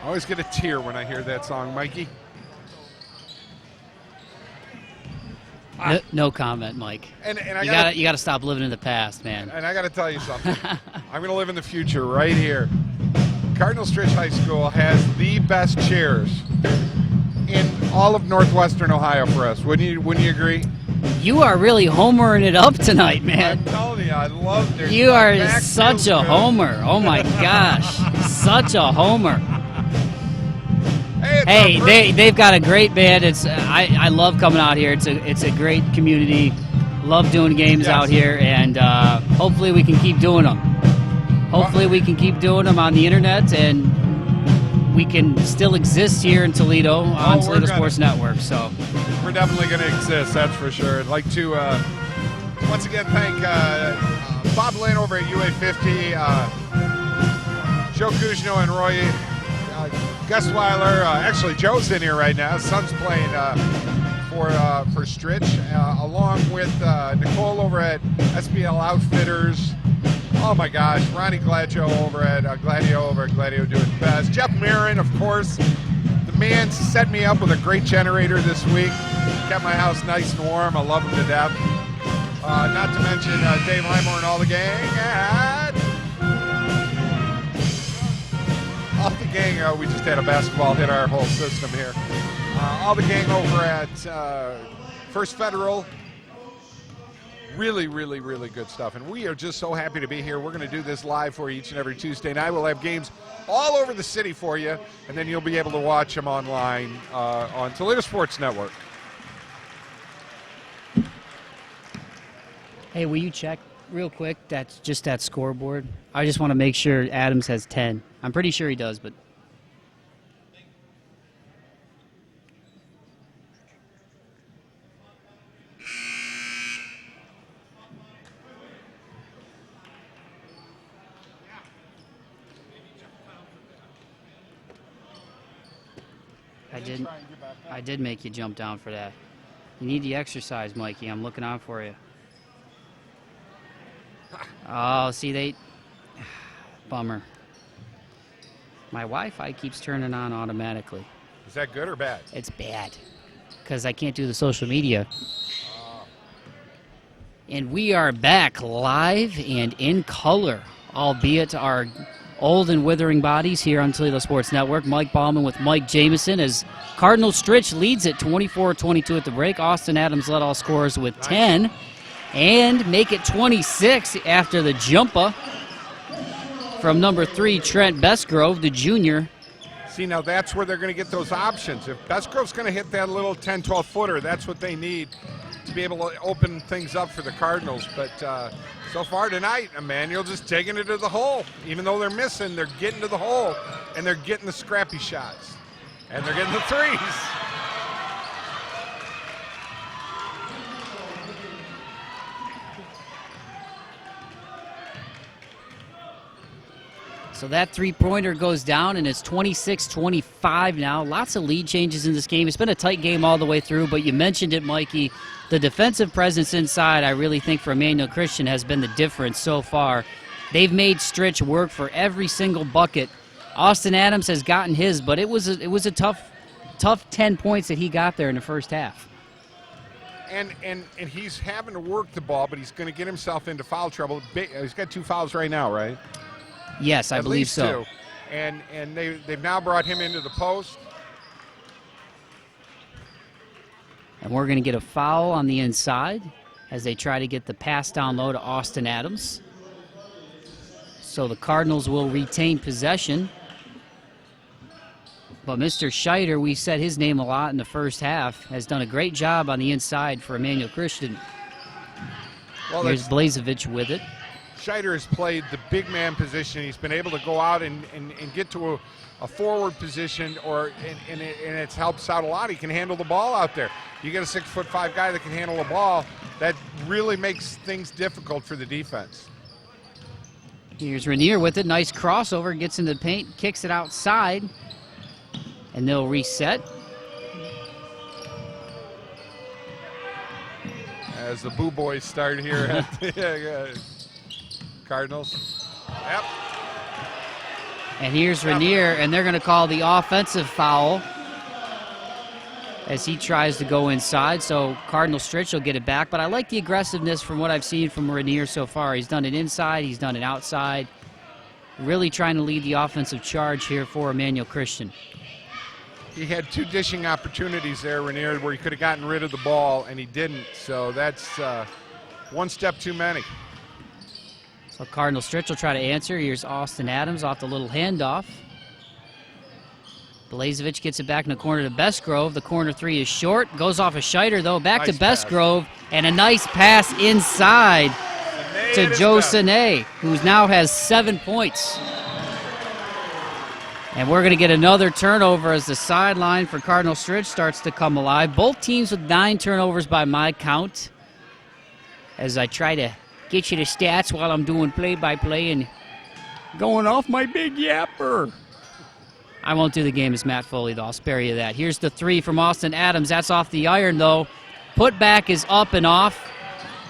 S1: I always get a tear when I hear that song, Mikey.
S2: No comment, Mike.
S1: And
S2: you gotta stop living in the past, man.
S1: And I got to tell you something. I'm going to live in the future right here. Cardinal Stritch High School has the best chairs in all of Northwestern Ohio for us. Wouldn't you agree?
S2: You are really homering it up tonight, man.
S1: I'm telling you, I love it.
S2: You are such a homer. Oh my gosh, such a homer. Hey, they've got a great band. It's I love coming out here. It's a great community. Love doing games out here, and hopefully we can keep doing them. Hopefully we can keep doing them on the internet, and we can still exist here in Toledo on Toledo Sports Network. So
S1: we're definitely going to exist, that's for sure. I'd like to once again thank Bob Lane over at UA50, Joe Kuzno and Roy Gessweiler. Actually, Joe's in here right now. His son's playing for Stritch, along with Nicole over at SBL Outfitters. Oh my gosh, Ronnie Gladio over at Gladio doing best. Jeff Marin, of course. The man set me up with a great generator this week. Kept my house nice and warm. I love him to death. Not to mention Dave Highmore and all the gang. And all the gang, we just had a basketball hit our whole system here. All the gang over at First Federal. Really, really, really good stuff. And we are just so happy to be here. We're going to do this live for you each and every Tuesday night. We'll have games all over the city for you, and then you'll be able to watch them online on Toledo Sports Network.
S2: Hey, will you check real quick that scoreboard? I just want to make sure Adams has 10. I'm pretty sure he does, but... I did make you jump down for that. You need the exercise, Mikey. I'm looking out for you. Oh, see, Bummer. My Wi-Fi keeps turning on automatically.
S1: Is that good or bad?
S2: It's bad because I can't do the social media. And we are back live and in color, albeit our old and withering bodies here on Toledo Sports Network. Mike Bauman with Mike Jameson as Cardinal Stritch leads it 24-22 at the break. Austin Adams led all scorers with 10 and make it 26 after the jumper from number 3, Trent Bestgrove, the junior.
S1: See, now that's where they're going to get those options. If Bestgrove's going to hit that little 10, 12-footer, that's what they need to be able to open things up for the Cardinals. But so far tonight, Emmanuel just taking it to the hole. Even though they're missing, they're getting to the hole, and they're getting the scrappy shots. And they're getting the threes.
S2: So that three-pointer goes down, and it's 26-25 now. Lots of lead changes in this game. It's been a tight game all the way through, but you mentioned it, Mikey. The defensive presence inside, I really think, for Emmanuel Christian has been the difference so far. They've made Stritch work for every single bucket. Austin Adams has gotten his, but it was a tough 10 points that he got there in the first half.
S1: And he's having to work the ball, but he's going to get himself into foul trouble. He's got 2 fouls right now, right?
S2: Yes, I believe so.
S1: At least 2. And they've now brought him into the post.
S2: And we're going to get a foul on the inside as they try to get the pass down low to Austin Adams. So the Cardinals will retain possession. But Mr. Scheider, we said his name a lot in the first half, has done a great job on the inside for Emmanuel Christian. Well, here's Blazevich with it.
S1: Scheider has played the big man position. He's been able to go out and get to a forward position, and it helps out a lot. He can handle the ball out there. You get a 6'5" guy that can handle the ball, that really makes things difficult for the defense.
S2: Here's Rainier with it. Nice crossover, gets into the paint, kicks it outside, and they'll reset.
S1: As the Boo Boys start here at the Cardinals. Yep.
S2: And here's Rainier, and they're going to call the offensive foul as he tries to go inside. So Cardinal Stritch will get it back. But I like the aggressiveness from what I've seen from Rainier so far. He's done it inside. He's done it outside. Really trying to lead the offensive charge here for Emmanuel Christian.
S1: He had 2 dishing opportunities there, Rainier, where he could have gotten rid of the ball, and he didn't. So that's 1 step too many.
S2: So Cardinal Stritch will try to answer. Here's Austin Adams off the little handoff. Blazevich gets it back in the corner to Bestgrove. The corner 3 is short. Goes off a Scheider, though. Back to Bestgrove. And a nice pass inside to Joe Sané, who now has 7 points. And we're going to get another turnover as the sideline for Cardinal Stritch starts to come alive. Both teams with 9 turnovers by my count. As I try to get you the stats while I'm doing play-by-play and going off my big yapper. I won't do the game as Matt Foley, though. I'll spare you that. Here's the 3 from Austin Adams. That's off the iron, though. Putback is up and off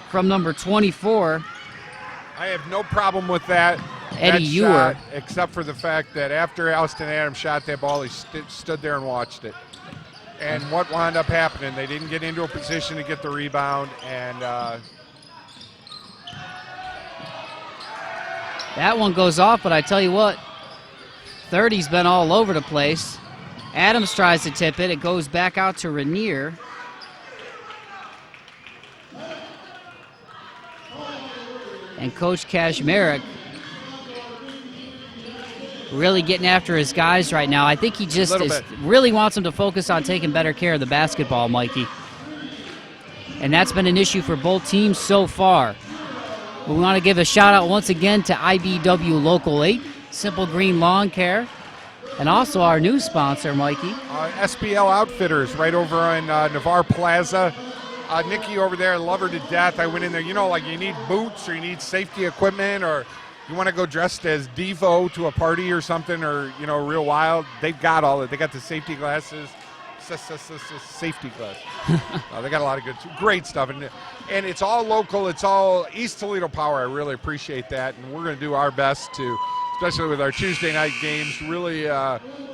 S2: from number 24.
S1: I have no problem with that.
S2: Eddie Ewer.
S1: Except for the fact that after Austin Adams shot that ball, he stood there and watched it. And what wound up happening, they didn't get into a position to get the rebound, and
S2: that one goes off, but I tell you what, 30's been all over the place. Adams tries to tip it. It goes back out to Rainier. And Coach Kashmerek really getting after his guys right now. I think he just really wants them to focus on taking better care of the basketball, Mikey. And that's been an issue for both teams so far. We want to give a shout-out once again to IBEW Local 8, Simple Green Lawn Care, and also our new sponsor, Mikey.
S1: SBL Outfitters right over in Navarre Plaza. Nikki over there, I love her to death. I went in there, like you need boots or you need safety equipment or you want to go dressed as Devo to a party or something or, real wild. They've got all it. They got the safety glasses. Safety glasses. They got a lot of great stuff. And it's all local. It's all East Toledo power. I really appreciate that. And we're going to do our best to especially with our Tuesday night games. Really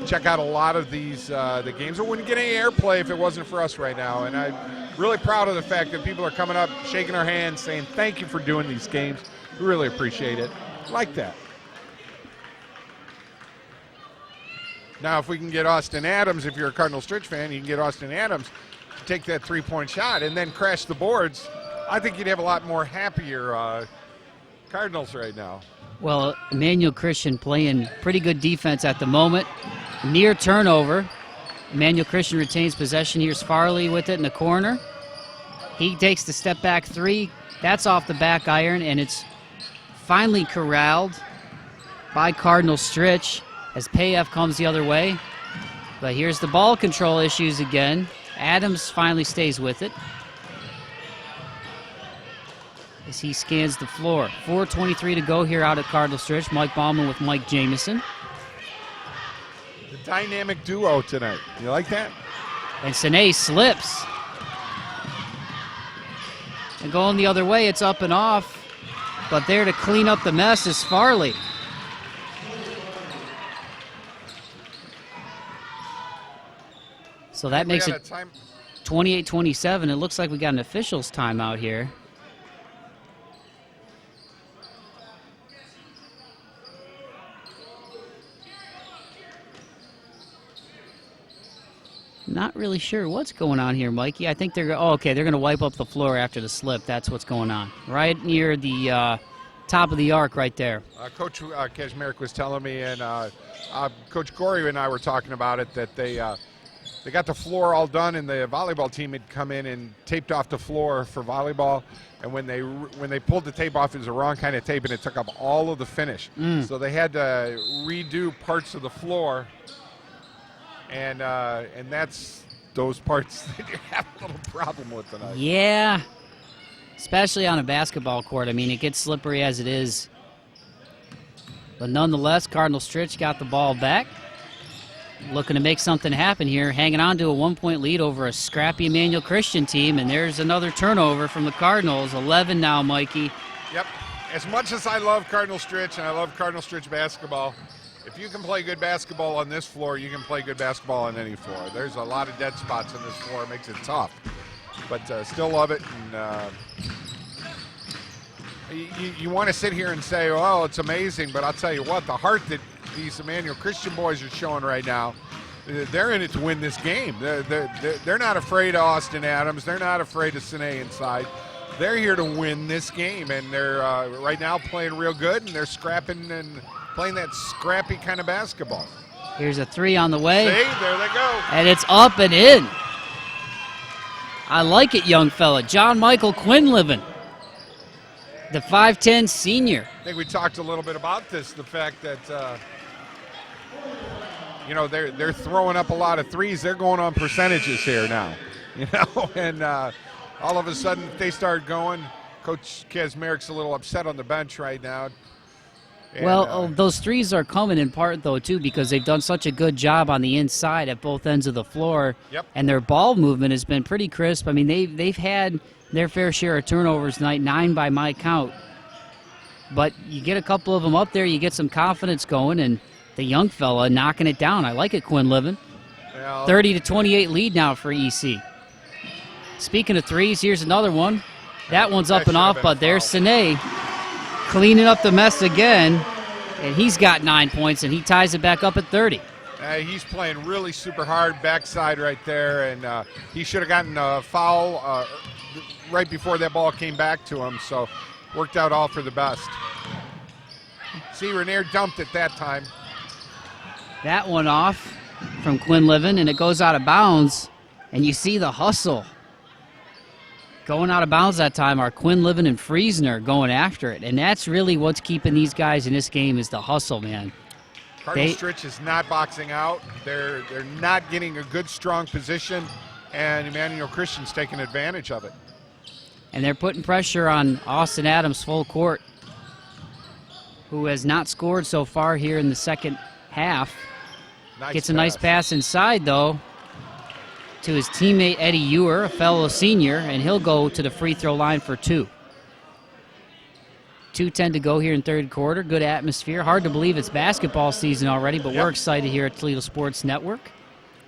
S1: check out a lot of these the games. It wouldn't get any airplay if it wasn't for us right now. And I'm really proud of the fact that people are coming up, shaking our hands, saying thank you for doing these games. We really appreciate it. Like that. Now, if we can get Austin Adams, if you're a Cardinal Stritch fan, you can get Austin Adams to take that three-point shot and then crash the boards. I think you'd have a lot more happier Cardinals right now.
S2: Well, Emmanuel Christian playing pretty good defense at the moment. Near turnover. Emmanuel Christian retains possession. Here's Farley with it in the corner. He takes the step-back three. That's off the back iron, and it's finally corralled by Cardinal Stritch as Payef comes the other way. But here's the ball control issues again. Adams finally stays with it as he scans the floor. 4:23 to go here out at Cardinal Stritch. Mike Bauman with Mike Jameson.
S1: The dynamic duo tonight. You like that?
S2: And Sine slips. And going the other way, it's up and off. But there to clean up the mess is Farley. So that makes it 28-27. It looks like we got an officials timeout here. Not really sure what's going on here, Mikey. I think they're they're going to wipe up the floor after the slip. That's what's going on. Right near the top of the arc right there.
S1: Coach Kazmarek was telling me, and Coach Gorey and I were talking about it, that they got the floor all done, and the volleyball team had come in and taped off the floor for volleyball. And when they pulled the tape off, it was the wrong kind of tape, and it took up all of the finish. So they had to redo parts of the floor, and that's those parts that you have a little problem with tonight.
S2: Yeah, especially on a basketball court. I mean, it gets slippery as it is. But nonetheless, Cardinal Stritch got the ball back. Looking to make something happen here, hanging on to a 1-point lead over a scrappy Emmanuel Christian team, and there's another turnover from the Cardinals. 11 now, Mikey.
S1: Yep. As much as I love Cardinal Stritch and I love Cardinal Stritch basketball, if you can play good basketball on this floor, you can play good basketball on any floor. There's a lot of dead spots on this floor. It makes it tough. But still love it. And you want to sit here and say, oh, it's amazing, but I'll tell you what, the heart that these Emmanuel Christian boys are showing right now, they're in it to win this game. They're not afraid of Austin Adams. They're not afraid of Sine inside. They're here to win this game, and they're right now playing real good, and they're scrapping and playing that scrappy kind of basketball.
S2: Here's a three on the way.
S1: See, there they go.
S2: And it's up and in. I like it, young fella. John Michael Quinlivan, the 5'10 senior.
S1: I think we talked a little bit about this, the fact that they're throwing up a lot of threes. They're going on percentages here now, and all of a sudden they start going. Coach Kazmarek's a little upset on the bench right now. And,
S2: those threes are coming in part, though, too, because they've done such a good job on the inside at both ends of the floor.
S1: Yep.
S2: And their ball movement has been pretty crisp. I mean, they've had their fair share of turnovers tonight, 9 by my count. But you get a couple of them up there, you get some confidence going, and the young fella knocking it down. I like it, Quinlivan. 30-28 lead now for EC. Speaking of threes, here's another one. That one's up and off, but there's Sine cleaning up the mess again, and he's got 9 points, and he ties it back up at 30.
S1: He's playing really super hard backside right there, and he should have gotten a foul right before that ball came back to him, so worked out all for the best. See, Renier dumped it that time.
S2: That one off from Quinlivan, and it goes out of bounds, and you see the hustle. Going out of bounds that time are Quinlivan and Friesner going after it, and that's really what's keeping these guys in this game is the hustle, man.
S1: Cardinal Stritch is not boxing out. They're not getting a good, strong position, and Emmanuel Christian's taking advantage of it.
S2: And they're putting pressure on Austin Adams full court, who has not scored so far here in the second half. Gets a nice pass inside, though, to his teammate Eddie Ewer, a fellow senior, and he'll go to the free throw line for 2. 2:10 to go here in third quarter. Good atmosphere. Hard to believe it's basketball season already, but we're excited here at Toledo Sports Network.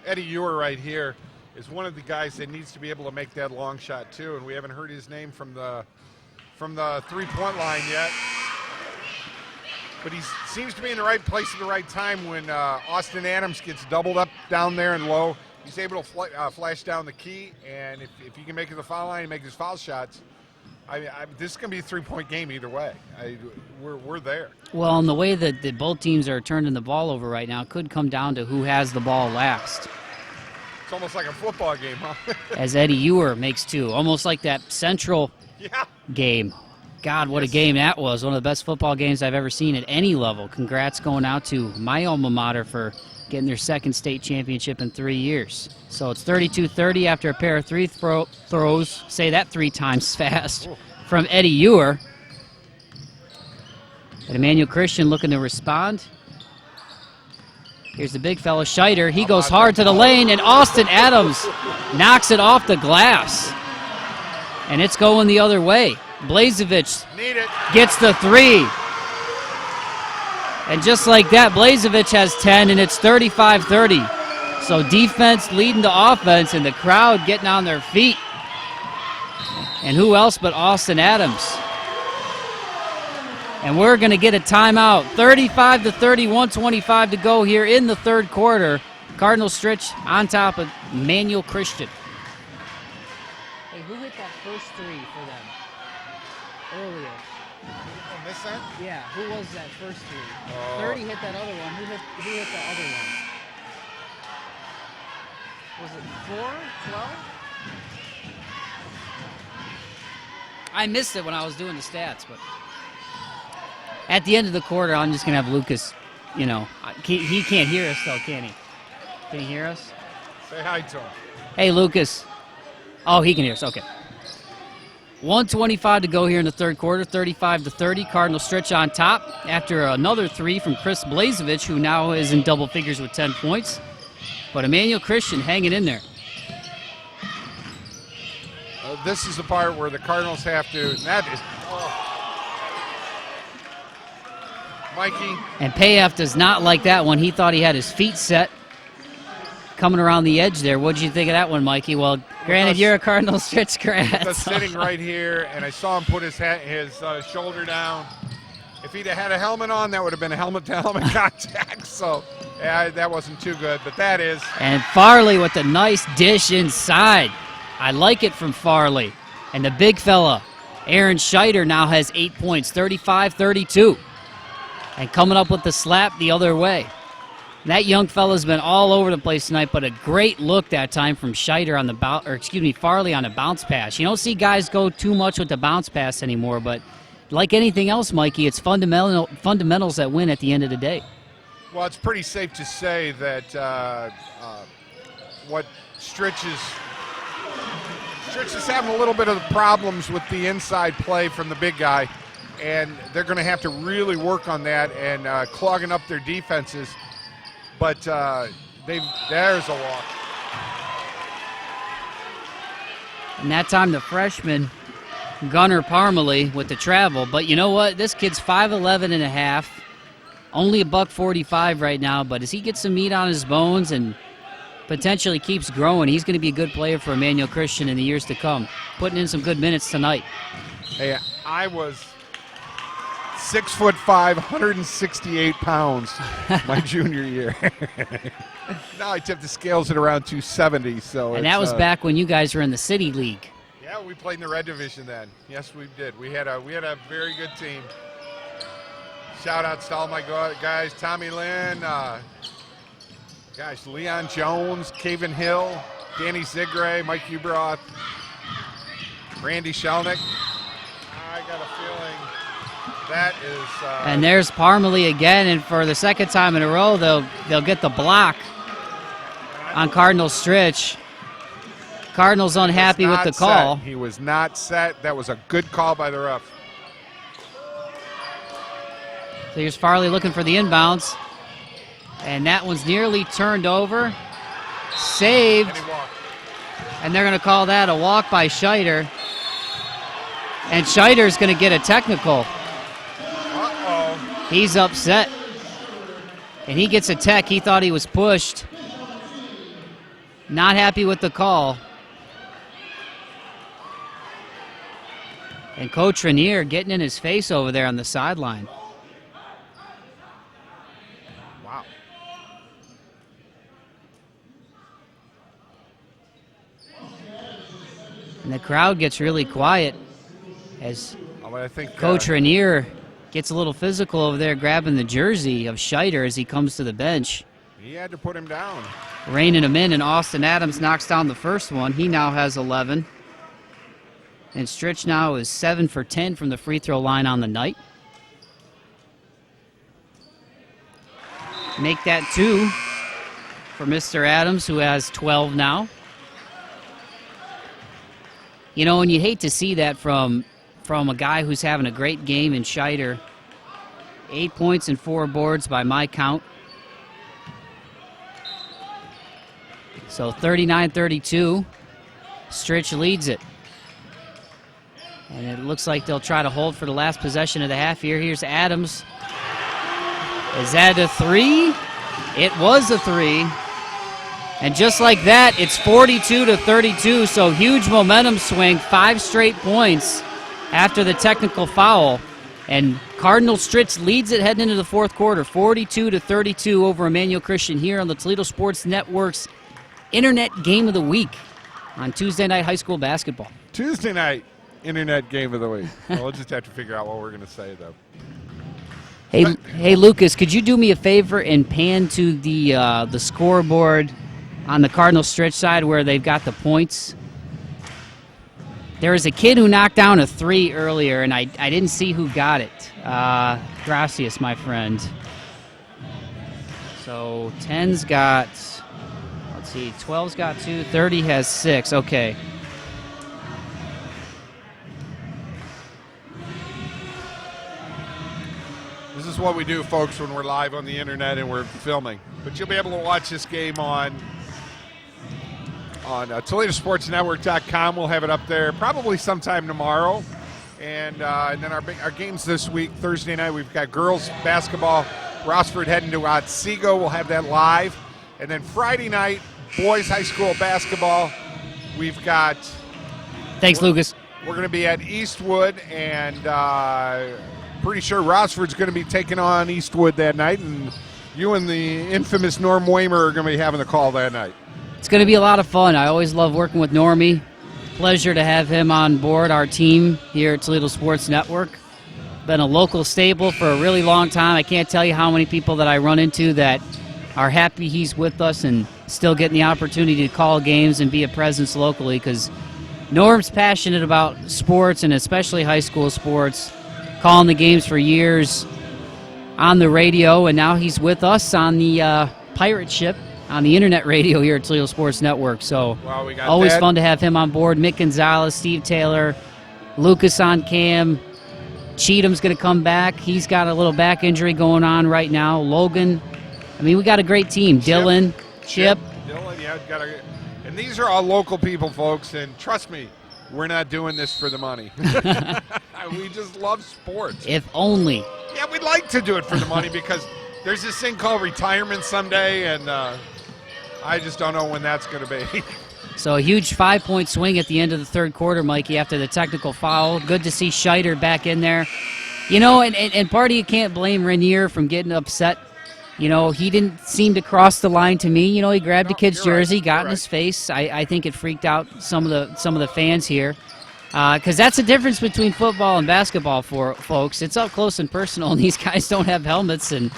S1: Eddie Ewer right here is one of the guys that needs to be able to make that long shot too, and we haven't heard his name from the three-point line yet. But he seems to be in the right place at the right time when Austin Adams gets doubled up down there and low. He's able to flash down the key, and if he can make it to the foul line and make his foul shots, this is going to be a three-point game either way. We're there.
S2: Well, and the way that both teams are turning the ball over right now could come down to who has the ball last.
S1: It's almost like a football game, huh?
S2: As Eddie Ewer makes two, almost like that Central game. God, what a game that was. One of the best football games I've ever seen at any level. Congrats going out to my alma mater for getting their second state championship in 3 years. So it's 32-30 after a pair of three throws. Say that 3 times fast. From Eddie Ewer. And Emmanuel Christian looking to respond. Here's the big fella, Scheider. He goes hard to the lane, and Austin Adams knocks it off the glass. And it's going the other way. Blazevich gets the 3. And just like that, Blazevich has 10, and it's 35-30. So defense leading to offense, and the crowd getting on their feet. And who else but Austin Adams? And we're going to get a timeout. 35-30, 1:25 to go here in the third quarter. Cardinal Stritch on top of Emmanuel Christian. Hey, who hit that first 3 for them earlier?
S1: On this end?
S2: Yeah, who was that first 3? 30 hit that other one. Who hit the other one? Was it 4? 12? I missed it when I was doing the stats, but at the end of the quarter, I'm just going to have Lucas, he can't hear us though, can he? Can he hear us?
S1: Say hi to him.
S2: Hey, Lucas. Oh, he can hear us. Okay. 1:25 to go here in the third quarter, 35-30. Cardinal Stritch on top after another 3 from Chris Blazevich, who now is in double figures with 10 points. But Emmanuel Christian hanging in there.
S1: This is the part where the Cardinals have to, and that is, Mikey.
S2: And Payeff does not like that one. He thought he had his feet set coming around the edge there. What did you think of that one, Mikey? Well, granted, you're a Cardinal Stritch grad.
S1: Just sitting right here, and I saw him put his shoulder down. If he'd have had a helmet on, that would have been a helmet-to-helmet contact. So, yeah, that wasn't too good, but that is.
S2: And Farley with a nice dish inside. I like it from Farley. And the big fella, Aaron Scheider, now has 8 points, 35-32. And coming up with the slap the other way. That young fella's been all over the place tonight, but a great look that time from Scheider on the Farley on a bounce pass. You don't see guys go too much with the bounce pass anymore, but like anything else, Mikey, it's fundamentals that win at the end of the day.
S1: Well, it's pretty safe to say that what Stritch is having a little bit of problems with the inside play from the big guy, and they're going to have to really work on that and clogging up their defenses. But there's a walk.
S2: And that time the freshman, Gunnar Parmalee, with the travel. But you know what? This kid's 5'11 and a half, only $145 right now. But as he gets some meat on his bones and potentially keeps growing, he's going to be a good player for Emmanuel Christian in the years to come. Putting in some good minutes tonight.
S1: Hey, I was 6'5", 168 pounds my junior year. Now I tip the scales at around 270. So
S2: and that was back when you guys were in the City League.
S1: Yeah, we played in the Red Division then. Yes, we did. We had a very good team. Shout out to all my guys, Tommy Lynn, Leon Jones, Caven Hill, Danny Zigray, Mike Hubroth, Randy Shelnick. I got a feeling that is.
S2: And there's Parmalee again, and for the second time in a row, they'll get the block on Cardinal Stritch. Cardinals unhappy with the call.
S1: He was not set. That was a good call by the ref.
S2: So here's Farley looking for the inbounds. And that one's nearly turned over. Saved. And they're going to call that a walk by Scheider. And Scheider's going to get a technical. He's upset. And he gets a tech. He thought he was pushed. Not happy with the call. And Coach Rainier getting in his face over there on the sideline.
S1: Wow.
S2: And the crowd gets really quiet as
S1: I think
S2: Coach Rainier gets a little physical over there, grabbing the jersey of Scheider as he comes to the bench.
S1: he had to put him down.
S2: Reining him in, and Austin Adams knocks down the first one. He now has 11. And Stritch now is 7 for 10 from the free throw line on the night. Make that 2 for Mr. Adams, who has 12 now. You know, and you hate to see that from a guy who's having a great game in Scheider. 8 points and 4 boards by my count. So 39-32, Stritch leads it. And it looks like they'll try to hold for the last possession of the half here. Here's Adams. Is that a 3? It was a 3. And just like that, it's 42-32, so huge momentum swing, 5 straight points after the technical foul. And Cardinal Stritch leads it heading into the fourth quarter, 42-32 over Emmanuel Christian here on the Toledo Sports Network's Internet Game of the Week on Tuesday night high school basketball.
S1: Tuesday night Internet Game of the Week. Well, we'll just have to figure out what we're going to say, though.
S2: Hey, Lucas, could you do me a favor and pan to the scoreboard on the Cardinal Stritch side where they've got the points? There was a kid who knocked down a 3 earlier, and I didn't see who got it. Gracias, my friend. So 10's got, let's see, 12's got 2, 30 has 6. Okay.
S1: This is what we do, folks, when we're live on the internet and we're filming. But you'll be able to watch this game on ToledoSportsNetwork.com. We'll have it up there probably sometime tomorrow. And then our games this week, Thursday night, we've got girls basketball, Rossford heading to Otsego. We'll have that live. And then Friday night, boys high school basketball, we've got...
S2: Thanks, Lucas.
S1: We're going to be at Eastwood, and pretty sure Rossford's going to be taking on Eastwood that night. And you and the infamous Norm Waymer are going to be having the call that night.
S2: It's going to be a lot of fun. I always love working with Normie. Pleasure to have him on board our team here at Toledo Sports Network. Been a local staple for a really long time. I can't tell you how many people that I run into that are happy he's with us and still getting the opportunity to call games and be a presence locally, because Norm's passionate about sports and especially high school sports, calling the games for years on the radio, and now he's with us on the pirate ship on the internet radio here at Toledo Sports Network. So always fun to have him on board. Mick Gonzalez, Steve Taylor, Lucas on cam. Cheatham's going to come back. He's got a little back injury going on right now. Logan. I mean, we got a great team. Dylan, Chip.
S1: Dylan, yeah. And these are all local people, folks, and trust me, we're not doing this for the money. We just love sports.
S2: If only.
S1: Yeah, we'd like to do it for the money because there's this thing called retirement someday, and I just don't know when that's going to be.
S2: So a huge 5-point swing at the end of the third quarter, Mikey, after the technical foul. Good to see Scheider back in there. You know, and part of you can't blame Rainier from getting upset. You know, he didn't seem to cross the line to me. You know, he grabbed a kid's jersey, got in his face. I think it freaked out some of the fans here. Because that's the difference between football and basketball for folks. It's up close and personal, and these guys don't have helmets, and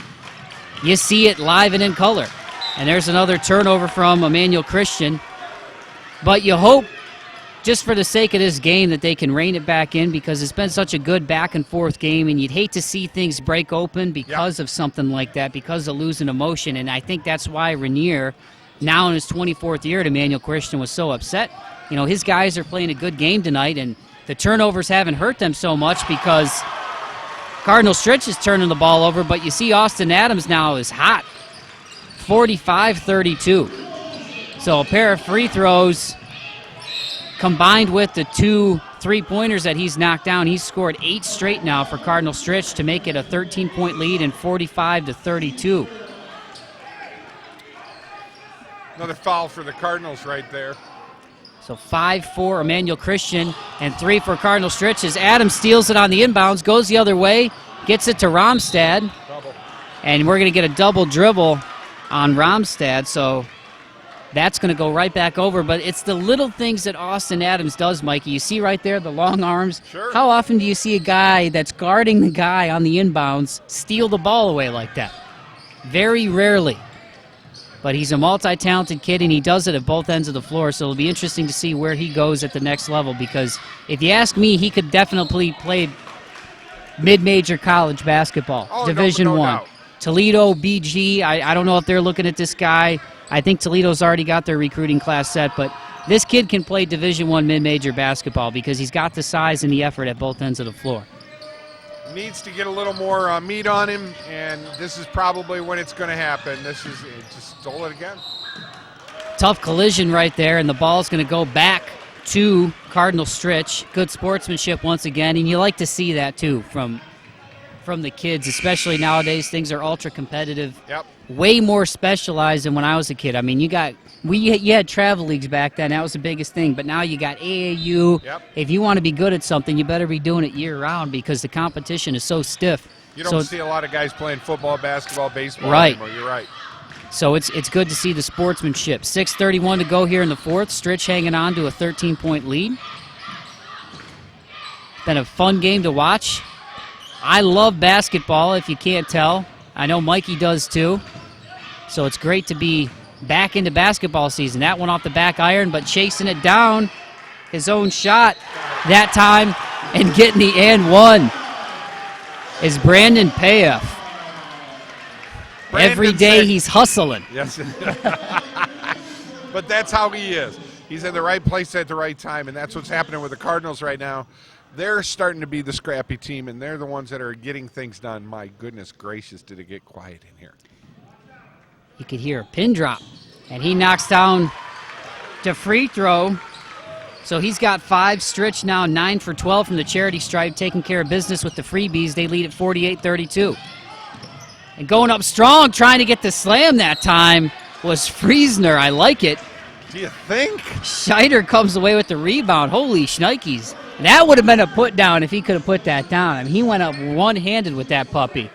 S2: you see it live and in color. And there's another turnover from Emmanuel Christian. But you hope, just for the sake of this game, that they can rein it back in, because it's been such a good back-and-forth game, and you'd hate to see things break open because of something like that, because of losing emotion. And I think that's why Rainier, now in his 24th year at Emmanuel Christian, was so upset. You know, his guys are playing a good game tonight, and the turnovers haven't hurt them so much because Cardinal Stritch is turning the ball over, but you see Austin Adams now is hot, 45-32. So a pair of free throws combined with the 2 3-pointers that he's knocked down. He's scored 8 straight now for Cardinal Stritch to make it a 13-point lead and 45-32.
S1: Another foul for the Cardinals right there.
S2: So 5 for Emmanuel Christian and 3 for Cardinal Stritch as Adams steals it on the inbounds, goes the other way, gets it to Romstad.
S1: Double.
S2: And we're going to get a double dribble on Romstad, so that's going to go right back over. But it's the little things that Austin Adams does, Mikey. You see right there the long arms.
S1: Sure.
S2: How often do you see a guy that's guarding the guy on the inbounds steal the ball away like that? Very rarely. But he's a multi-talented kid, and he does it at both ends of the floor, so it'll be interesting to see where he goes at the next level, because if you ask me, he could definitely play mid-major college basketball, Division
S1: no
S2: I.
S1: doubt.
S2: Toledo, BG, I don't know if they're looking at this guy. I think Toledo's already got their recruiting class set, but this kid can play Division I mid-major basketball because he's got the size and the effort at both ends of the floor.
S1: Needs to get a little more meat on him, and this is probably when it's going to happen. It just stole it again.
S2: Tough collision right there, and the ball's going to go back to Cardinal Stritch. Good sportsmanship once again, and you like to see that too from the kids, especially nowadays. Things are ultra competitive.
S1: Yep.
S2: Way more specialized than when I was a kid. I mean, you had travel leagues back then. That was the biggest thing. But now you got AAU.
S1: Yep.
S2: If you want to be good at something, you better be doing it year-round because the competition is so stiff.
S1: You don't see a lot of guys playing football, basketball, baseball
S2: right
S1: anymore. You're right.
S2: So it's good to see the sportsmanship. 6:31 to go here in the fourth. Stritch hanging on to a 13-point lead. Been a fun game to watch. I love basketball, if you can't tell. I know Mikey does too. So it's great to be back into basketball season. That one off the back iron, but chasing it down, his own shot that time, and getting the and one is Brandon Payeff. Every day he's hustling.
S1: Yes. But that's how he is. He's in the right place at the right time, and that's what's happening with the Cardinals right now. They're starting to be the scrappy team, and they're the ones that are getting things done. My goodness gracious, did it get quiet in here.
S2: You could hear a pin drop, and he knocks down to free throw. So he's got 5. Stritch now 9 for 12 from the charity stripe, taking care of business with the freebies. They lead at 48-32. And going up strong, trying to get the slam that time, was Friesner. I like it.
S1: Do you think?
S2: Scheider comes away with the rebound. Holy shnikes. That would have been a put down if he could have put that down. I mean, he went up one-handed with that puppy.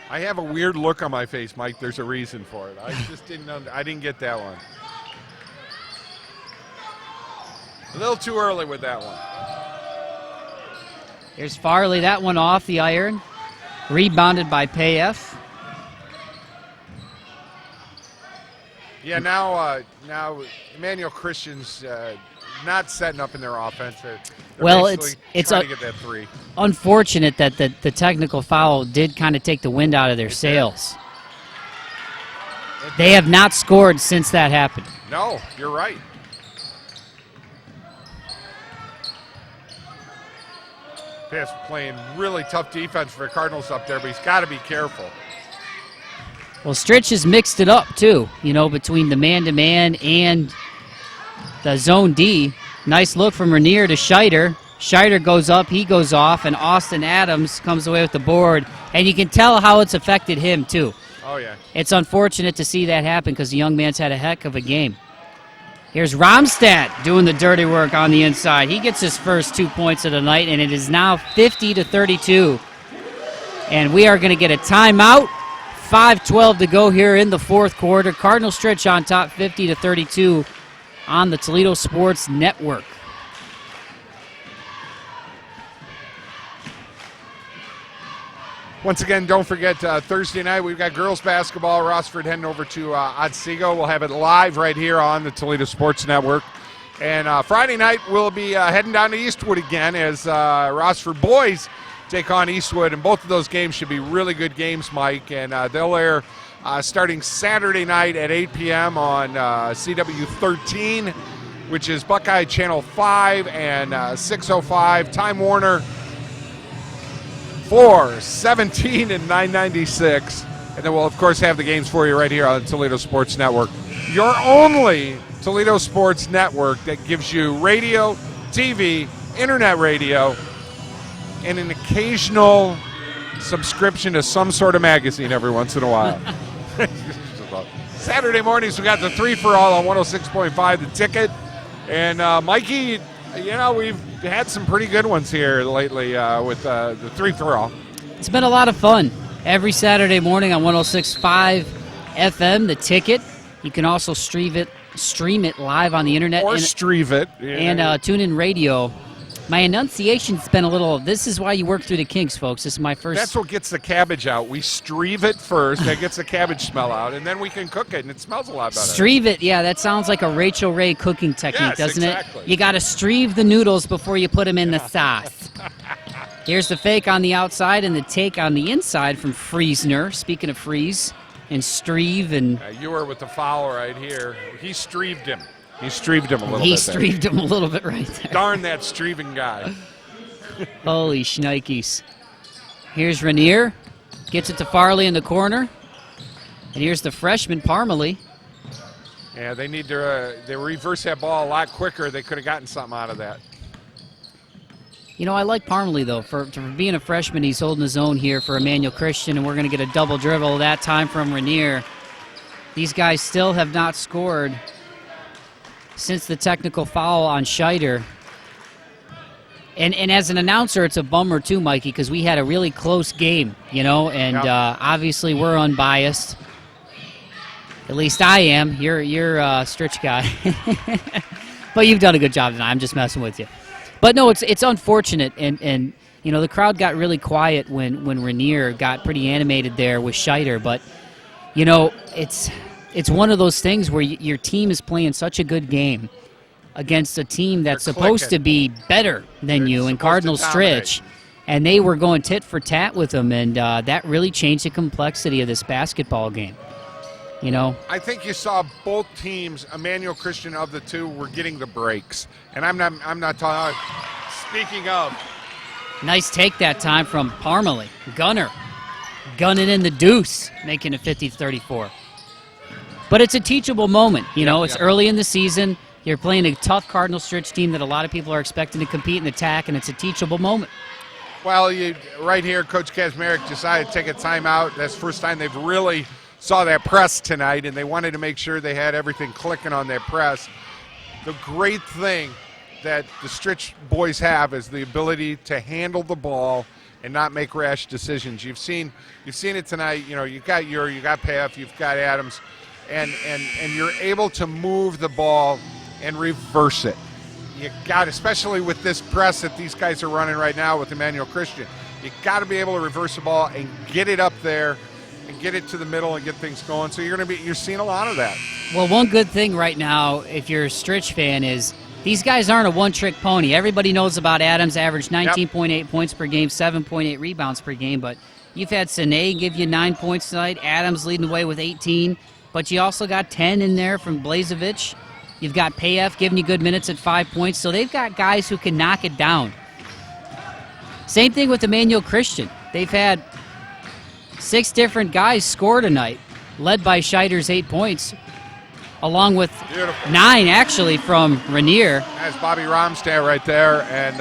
S1: I have a weird look on my face, Mike. There's a reason for it. I just didn't get that one. A little too early with that one.
S2: Here's Farley, that one off the iron. Rebounded by Payeff.
S1: Yeah, now Emmanuel Christian's not setting up in their offense. They're
S2: well,
S1: it's trying to get that 3.
S2: Unfortunate that the technical foul did kind of take the wind out of their sails. They have not scored since that happened.
S1: No, you're right. Pass playing really tough defense for the Cardinals up there, but he's got to be careful.
S2: Well, Stritch has mixed it up, too, between the man-to-man and the zone D. Nice look from Rainier to Scheider. Scheider goes up, he goes off, and Austin Adams comes away with the board. And you can tell how it's affected him, too.
S1: Oh, yeah.
S2: It's unfortunate to see that happen because the young man's had a heck of a game. Here's Romstad doing the dirty work on the inside. He gets his first 2 points of the night, and it is now 50-32. And we are going to get a timeout. 5:12 to go here in the fourth quarter. Cardinal Stritch on top, 50-32 on the Toledo Sports Network.
S1: Once again, don't forget, Thursday night we've got girls basketball. Rossford heading over to Otsego. We'll have it live right here on the Toledo Sports Network. And Friday night we'll be heading down to Eastwood again as Rossford boys take on Eastwood. And both of those games should be really good games, Mike. And they'll air starting Saturday night at 8 p.m. on CW 13, which is Buckeye Channel 5 and 605. Time Warner 4, 17, and 996. And then we'll, of course, have the games for you right here on Toledo Sports Network. Your only Toledo Sports Network that gives you radio, TV, internet radio, and an occasional subscription to some sort of magazine every once in a while. Saturday mornings, we got the 3-for-all on 106.5, The Ticket. And Mikey, we've had some pretty good ones here lately with the 3-for-all.
S2: It's been a lot of fun. Every Saturday morning on 106.5 FM, The Ticket. You can also stream it live on the internet.
S1: Or stream it. Yeah.
S2: And TuneIn Radio. My enunciation's been a little... This is why you work through the kinks, folks. This is my first...
S1: That's what gets the cabbage out. We streave it first. That gets the cabbage smell out. And then we can cook it, and it smells a lot better.
S2: Streave it. Yeah, that sounds like a Rachel Ray cooking technique, doesn't
S1: exactly.
S2: it? You got to streave the noodles before you put them in the sauce. Here's the fake on the outside and the take on the inside from Friesner. Speaking of freeze and streave and...
S1: you were with the foul right here. He streaved him. He streaved him a little bit.
S2: He streaved him a little bit right there.
S1: Darn that streaving guy.
S2: Holy shnikes. Here's Rainier. Gets it to Farley in the corner. And here's the freshman, Parmalee.
S1: Yeah, they need to they reverse that ball a lot quicker. They could have gotten something out of that.
S2: I like Parmalee, though. For being a freshman, he's holding his own here for Emmanuel Christian, and we're going to get a double dribble that time from Rainier. These guys still have not scored since the technical foul on Scheider. And as an announcer, it's a bummer too, Mikey, because we had a really close game, and obviously we're unbiased. At least I am. You're a Stritch guy. But you've done a good job tonight. I'm just messing with you. But no, it's unfortunate, and the crowd got really quiet when Rainier got pretty animated there with Scheider, but it's one of those things where your team is playing such a good game against a team that's supposed to be better than you in Cardinal Stritch, and they were going tit for tat with them, and that really changed the complexity of this basketball game.
S1: I think you saw both teams, Emmanuel Christian of the two, were getting the breaks, and I'm not talking. Speaking of,
S2: nice take that time from Parmalee, gunning in the deuce, making it 50-34. But it's a teachable moment. It's early in the season. You're playing a tough Cardinal Stritch team that a lot of people are expecting to compete and attack, and it's a teachable moment.
S1: Well, right here, Coach Kaczmarek decided to take a timeout. That's the first time they've really saw that press tonight, and they wanted to make sure they had everything clicking on that press. The great thing that the Stritch boys have is the ability to handle the ball and not make rash decisions. You've seen it tonight. You got Piff, you've got Adams. And you're able to move the ball and reverse it. You got, especially with this press that these guys are running right now with Emmanuel Christian, you got to be able to reverse the ball and get it up there and get it to the middle and get things going. So you're seeing a lot of that.
S2: Well, one good thing right now, if you're a Stritch fan, is these guys aren't a one-trick pony. Everybody knows about Adams, averaged 19.8 points per game, 7.8 rebounds per game, but you've had Sine give you 9 points tonight, Adams leading the way with 18. But you also got 10 in there from Blazevich. You've got Payef giving you good minutes at 5 points. So they've got guys who can knock it down. Same thing with Emmanuel Christian. They've had 6 different guys score tonight, led by Scheider's 8 points, along with 9, actually, from Rainier.
S1: That's Bobby Romstad right there. And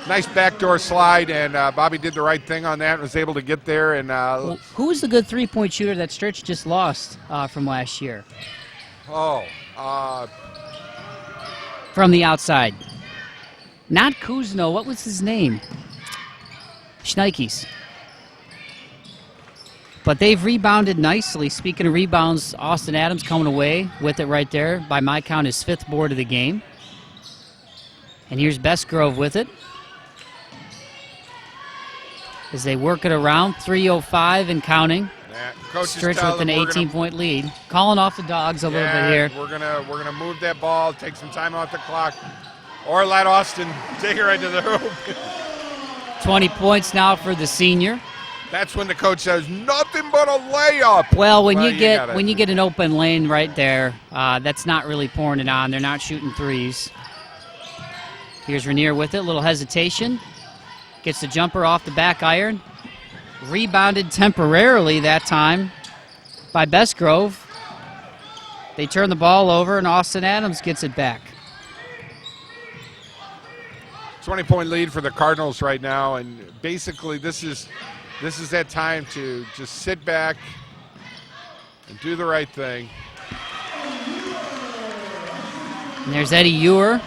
S1: nice backdoor slide, and Bobby did the right thing on that and was able to get there. And
S2: who was the good three-point shooter that Stritch just lost from last year? From the outside. Not Kuzno. What was his name? Schneikes. But they've rebounded nicely. Speaking of rebounds, Austin Adams coming away with it right there. By my count, his 5th board of the game. And here's Bestgrove with it. As they work it around, 3:05 and counting. Stritch with an 18-point lead. Calling off the dogs a little bit here.
S1: We're gonna move that ball, take some time off the clock, or let Austin take it right to the hoop.
S2: 20 points now for the senior.
S1: That's when the coach says nothing but a layup.
S2: Well, when you get an open lane right there, that's not really pouring it on. They're not shooting threes. Here's Rainier with it, a little hesitation. Gets the jumper off the back iron. Rebounded temporarily that time by Bestgrove. They turn the ball over, and Austin Adams gets it back.
S1: 20-point lead for the Cardinals right now, and basically this is that time to just sit back and do the right thing.
S2: And there's Eddie Ewer,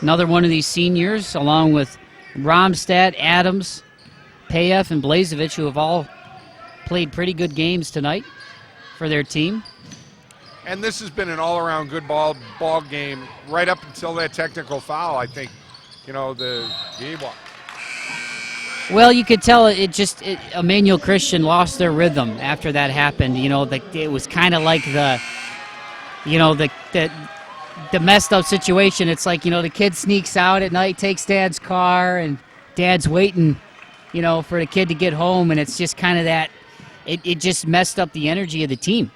S2: another one of these seniors, along with Romstad, Adams, Payef, and Blazevich, who have all played pretty good games tonight for their team.
S1: And this has been an all-around good ball game right up until that technical foul, I think. The game.
S2: Well, you could tell Emmanuel Christian lost their rhythm after that happened. It was kind of like the messed up situation. It's like, the kid sneaks out at night, takes dad's car, and dad's waiting, for the kid to get home, and it's just kind of that. It just messed up the energy of the team.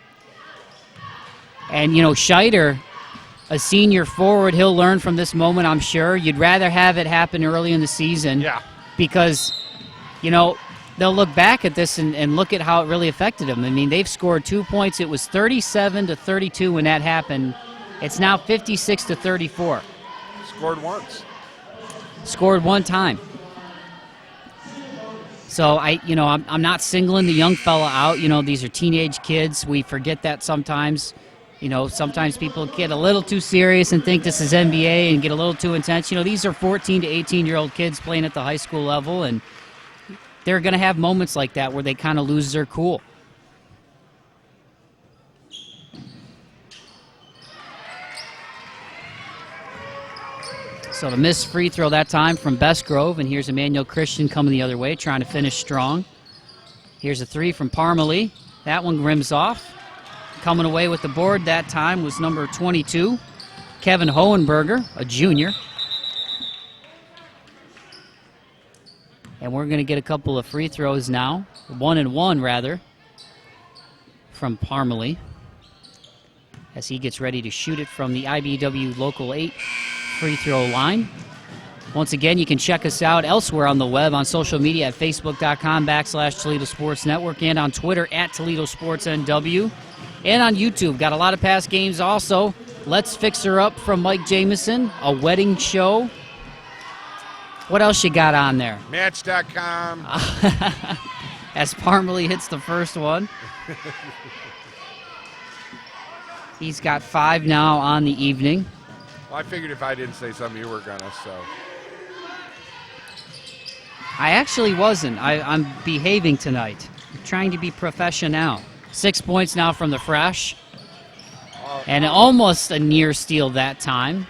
S2: And, Scheider, a senior forward, he'll learn from this moment, I'm sure. You'd rather have it happen early in the season.
S1: Yeah.
S2: Because, they'll look back at this and look at how it really affected them. I mean, they've scored 2 points. It was 37-32 when that happened. It's now 56-34.
S1: Scored once.
S2: Scored one time. So, I'm not singling the young fella out. These are teenage kids. We forget that sometimes. Sometimes people get a little too serious and think this is NBA and get a little too intense. These are 14 to 18-year-old kids playing at the high school level, and they're going to have moments like that where they kind of lose their cool. So the missed free throw that time from Bestgrove, and here's Emmanuel Christian coming the other way, trying to finish strong. Here's a three from Parmalee. That one rims off. Coming away with the board that time was number 22, Kevin Hohenberger, a junior. And we're going to get a couple of free throws now, 1 and 1 rather, from Parmalee, as he gets ready to shoot it from the IBEW Local 8 free throw line. Once again, you can check us out elsewhere on the web, on social media at facebook.com/Toledo Sports Network, and on Twitter at Toledo Sports NW. And on YouTube, got a lot of past games also. Let's Fix Her Up from Mike Jameson, a wedding show. What else you got on there?
S1: Match.com.
S2: As Parmalee hits the first one. He's got 5 now on the evening.
S1: Well, I figured if I didn't say something, you were gonna, so.
S2: I actually wasn't. I'm behaving tonight. I'm trying to be professional. 6 points now from the fresh. And almost a near steal that time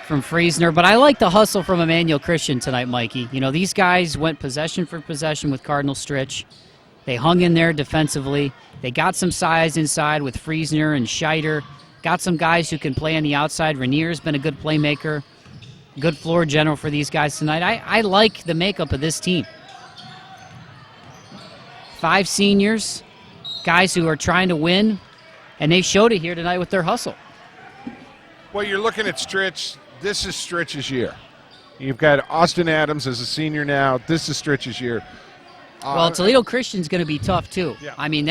S2: from Friesner. But I like the hustle from Emmanuel Christian tonight, Mikey. These guys went possession for possession with Cardinal Stritch. They hung in there defensively. They got some size inside with Friesner and Scheider. Got some guys who can play on the outside. Ranier's been a good playmaker. Good floor general for these guys tonight. I like the makeup of this team. 5 seniors. Guys who are trying to win, and they showed it here tonight with their hustle.
S1: Well, you're looking at Stritch. This is Stritch's year. You've got Austin Adams as a senior now. This is Stritch's year.
S2: Well, Toledo Christian's going to be tough, too.
S1: Yeah.
S2: I mean,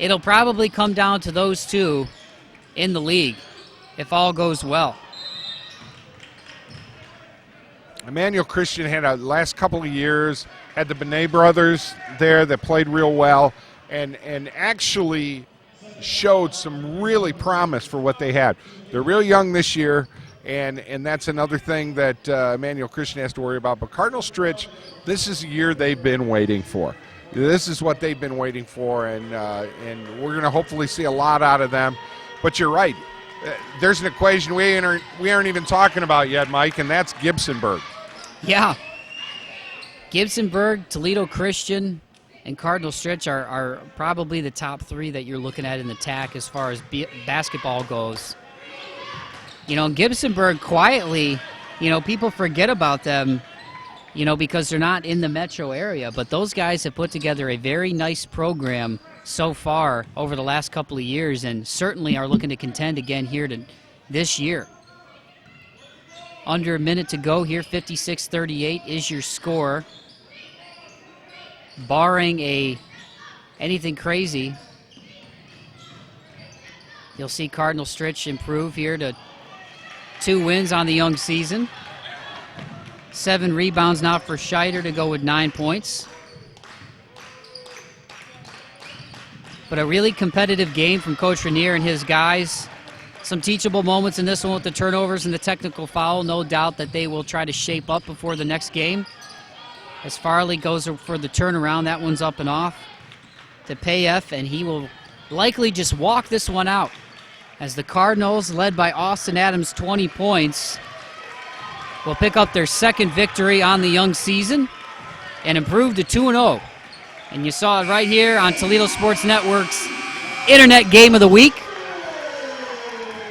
S2: it'll probably come down to those two in the league if all goes well.
S1: Emmanuel Christian had a last couple of years, had the Benet brothers there that played real well, and actually showed some really promise for what they had. They're real young this year, and that's another thing that Emmanuel Christian has to worry about. But Cardinal Stritch, this is a year they've been waiting for. This is what they've been waiting for, and we're going to hopefully see a lot out of them. But you're right. There's an equation we aren't even talking about yet, Mike, and that's Gibsonburg.
S2: Yeah. Gibsonburg, Toledo Christian, and Cardinal Stritch are probably the top 3 that you're looking at in the TAC as far as basketball goes. Gibsonburg quietly, people forget about them, because they're not in the metro area. But those guys have put together a very nice program so far over the last couple of years, and certainly are looking to contend again here this year. Under a minute to go here, 56-38 is your score. Barring anything crazy, You'll see Cardinal Stritch improve here to 2 wins on the young season. 7 rebounds now for Scheider to go with 9 points. But a really competitive game from Coach Rainier and his guys. Some teachable moments in this one with the turnovers and the technical foul. No doubt that they will try to shape up before the next game. As Farley goes for the turnaround, that one's up and off to Payef, and he will likely just walk this one out as the Cardinals, led by Austin Adams, 20 points, will pick up their second victory on the young season and improve to 2-0. And you saw it right here on Toledo Sports Network's Internet Game of the Week.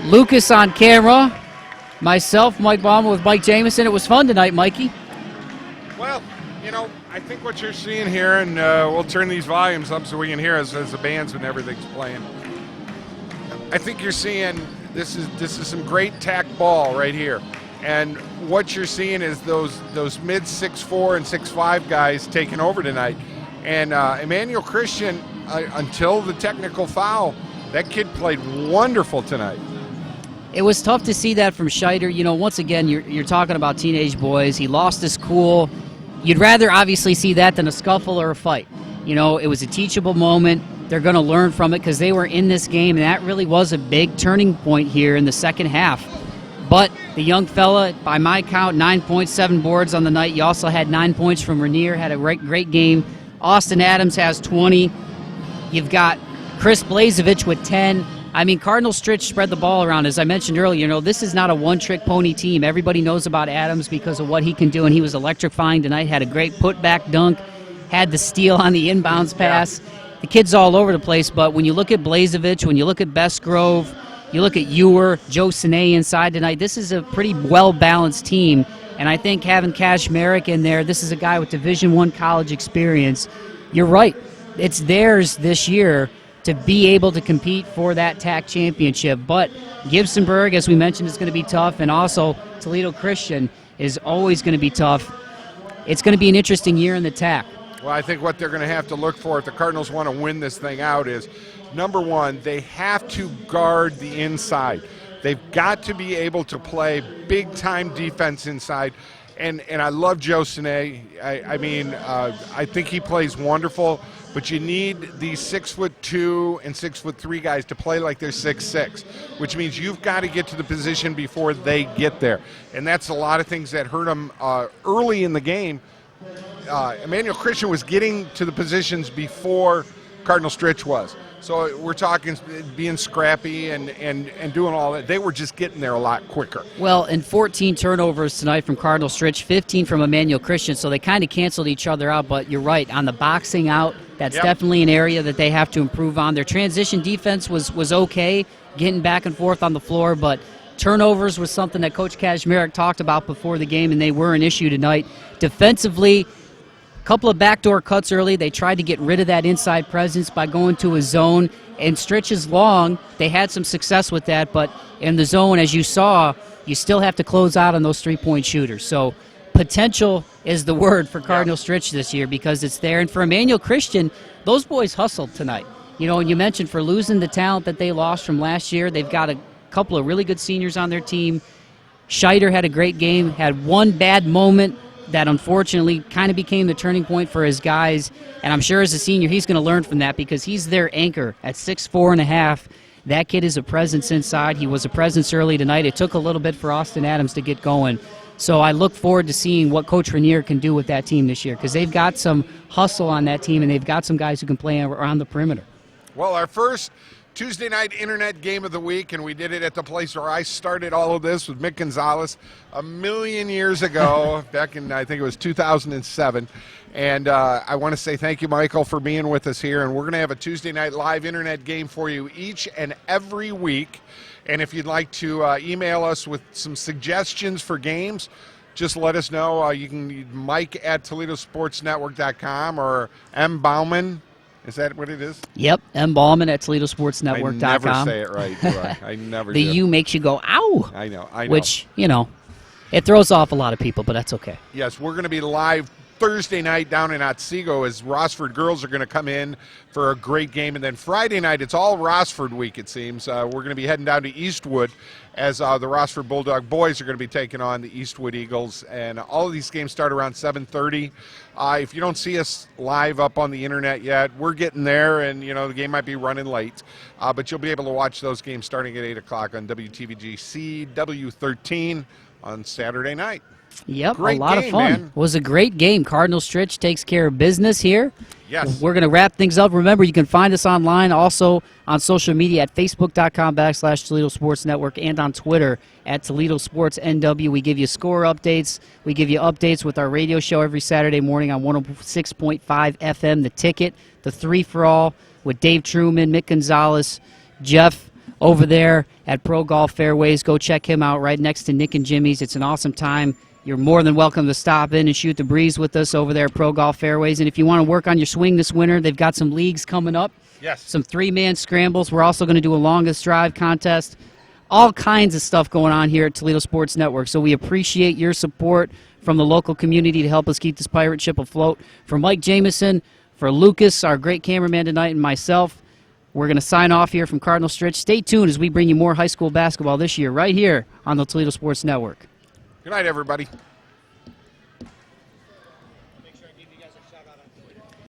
S2: Lucas on camera, myself, Mike Bauman with Mike Jameson. It was fun tonight, Mikey.
S1: Well, you know, I think what you're seeing here, and we'll turn these volumes up so we can hear as the bands and everything's playing. I think you're seeing this is some great tack ball right here. And what you're seeing is those mid 6'4" and 6'5" guys taking over tonight. And Emmanuel Christian, until the technical foul, that kid played wonderful tonight.
S2: It was tough to see that from Scheider. You know, once again, you're talking about teenage boys. He lost his cool. You'd rather obviously see that than a scuffle or a fight. You know, it was a teachable moment. They're going to learn from it because they were in this game, and that really was a big turning point here in the second half. But the young fella, by my count, 9.7 boards on the night. You also had 9 points from Rainier, had a great game. Austin Adams has 20. You've got Chris Blazevich with 10. I mean, Cardinal Stritch spread the ball around. As I mentioned earlier, you know, this is not a one-trick pony team. Everybody knows about Adams because of what he can do, and he was electrifying tonight. Had a great putback dunk, had the steal on the inbounds pass. Yeah. The kid's all over the place, but when you look at Blazevich, when you look at Bestgrove, you look at Ewer, Joe Sine inside tonight, this is a pretty well-balanced team, and I think having Cash Merrick in there, this is a guy with Division I college experience. You're right. It's theirs this year to be able to compete for that TAC championship. But Gibsonburg, as we mentioned, is going to be tough, and also Toledo Christian is always going to be tough. It's going to be an interesting year in the TAC.
S1: Well, I think what they're going to have to look for if the Cardinals want to win this thing out is, number one, they have to guard the inside. They've got to be able to play big-time defense inside. And I love Joe Sine. I think he plays wonderful. But you need these 6'2" and 6'3" guys to play like they're 6'6", which means you've got to get to the position before they get there. And that's a lot of things that hurt them early in the game. Emmanuel Christian was getting to the positions before Cardinal Stritch was. So we're talking being scrappy and doing all that. They were just getting there a lot quicker.
S2: Well, and 14 turnovers tonight from Cardinal Stritch, 15 from Emmanuel Christian, so they kind of canceled each other out. But you're right, on the boxing out, that's definitely an area that they have to improve on. Their transition defense was okay, getting back and forth on the floor, but turnovers was something that Coach Kazmarek talked about before the game, and they were an issue tonight. Defensively, couple of backdoor cuts early. They tried to get rid of that inside presence by going to a zone, and Stritch is long. They had some success with that, but in the zone, as you saw, you still have to close out on those three-point shooters. So potential is the word for Cardinal Stritch this year because it's there. And for Emmanuel Christian, those boys hustled tonight. You know, and you mentioned for losing the talent that they lost from last year, they've got a couple of really good seniors on their team. Scheider had a great game, had one bad moment that unfortunately kind of became the turning point for his guys. And I'm sure as a senior, he's going to learn from that because he's their anchor at 6'4.5". That kid is a presence inside. He was a presence early tonight. It took a little bit for Austin Adams to get going. So I look forward to seeing what Coach Rainier can do with that team this year because they've got some hustle on that team and they've got some guys who can play around the perimeter.
S1: Well, our first Tuesday night Internet Game of the Week, and we did it at the place where I started all of this with Mick Gonzalez a million years ago, back in, I think it was 2007. And I want to say thank you, Michael, for being with us here. And we're going to have a Tuesday night live Internet game for you each and every week. And if you'd like to email us with some suggestions for games, just let us know. You can Mike at ToledoSportsNetwork.com or M. Bauman. Is that what it is?
S2: Yep, M. Bauman at ToledoSportsNetwork.com.
S1: I never say it right, do I? I never
S2: the
S1: do.
S2: U makes you go, ow!
S1: I know.
S2: Which, you know, it throws off a lot of people, but that's okay.
S1: Yes, we're going to be live Thursday night down in Otsego as Rossford girls are going to come in for a great game. And then Friday night, it's all Rossford week, it seems. We're going to be heading down to Eastwood as the Rossford Bulldog boys are going to be taking on the Eastwood Eagles. And all of these games start around 7:30. If you don't see us live up on the internet yet, we're getting there, and the game might be running late. But you'll be able to watch those games starting at 8 o'clock on WTVG CW13 on Saturday night.
S2: Yep,
S1: Great
S2: a lot
S1: game,
S2: of fun.
S1: man.
S2: It was a great game. Cardinal Stritch takes care of business here.
S1: Yes.
S2: We're going to wrap things up. Remember, you can find us online, also on social media at facebook.com/Toledo Sports Network and on Twitter at Toledo Sports NW. We give you score updates. We give you updates with our radio show every Saturday morning on 106.5 FM, The Ticket, the 3-for-all with Dave Truman, Mick Gonzalez, Jeff over there at Pro Golf Fairways. Go check him out right next to Nick and Jimmy's. It's an awesome time. You're more than welcome to stop in and shoot the breeze with us over there at Pro Golf Fairways. And if you want to work on your swing this winter, they've got some leagues coming up.
S1: Yes.
S2: Some 3-man scrambles. We're also going to do a longest drive contest. All kinds of stuff going on here at Toledo Sports Network. So we appreciate your support from the local community to help us keep this pirate ship afloat. For Mike Jameson, for Lucas, our great cameraman tonight, and myself, we're going to sign off here from Cardinal Stritch. Stay tuned as we bring you more high school basketball this year right here on the Toledo Sports Network.
S1: Good night, everybody.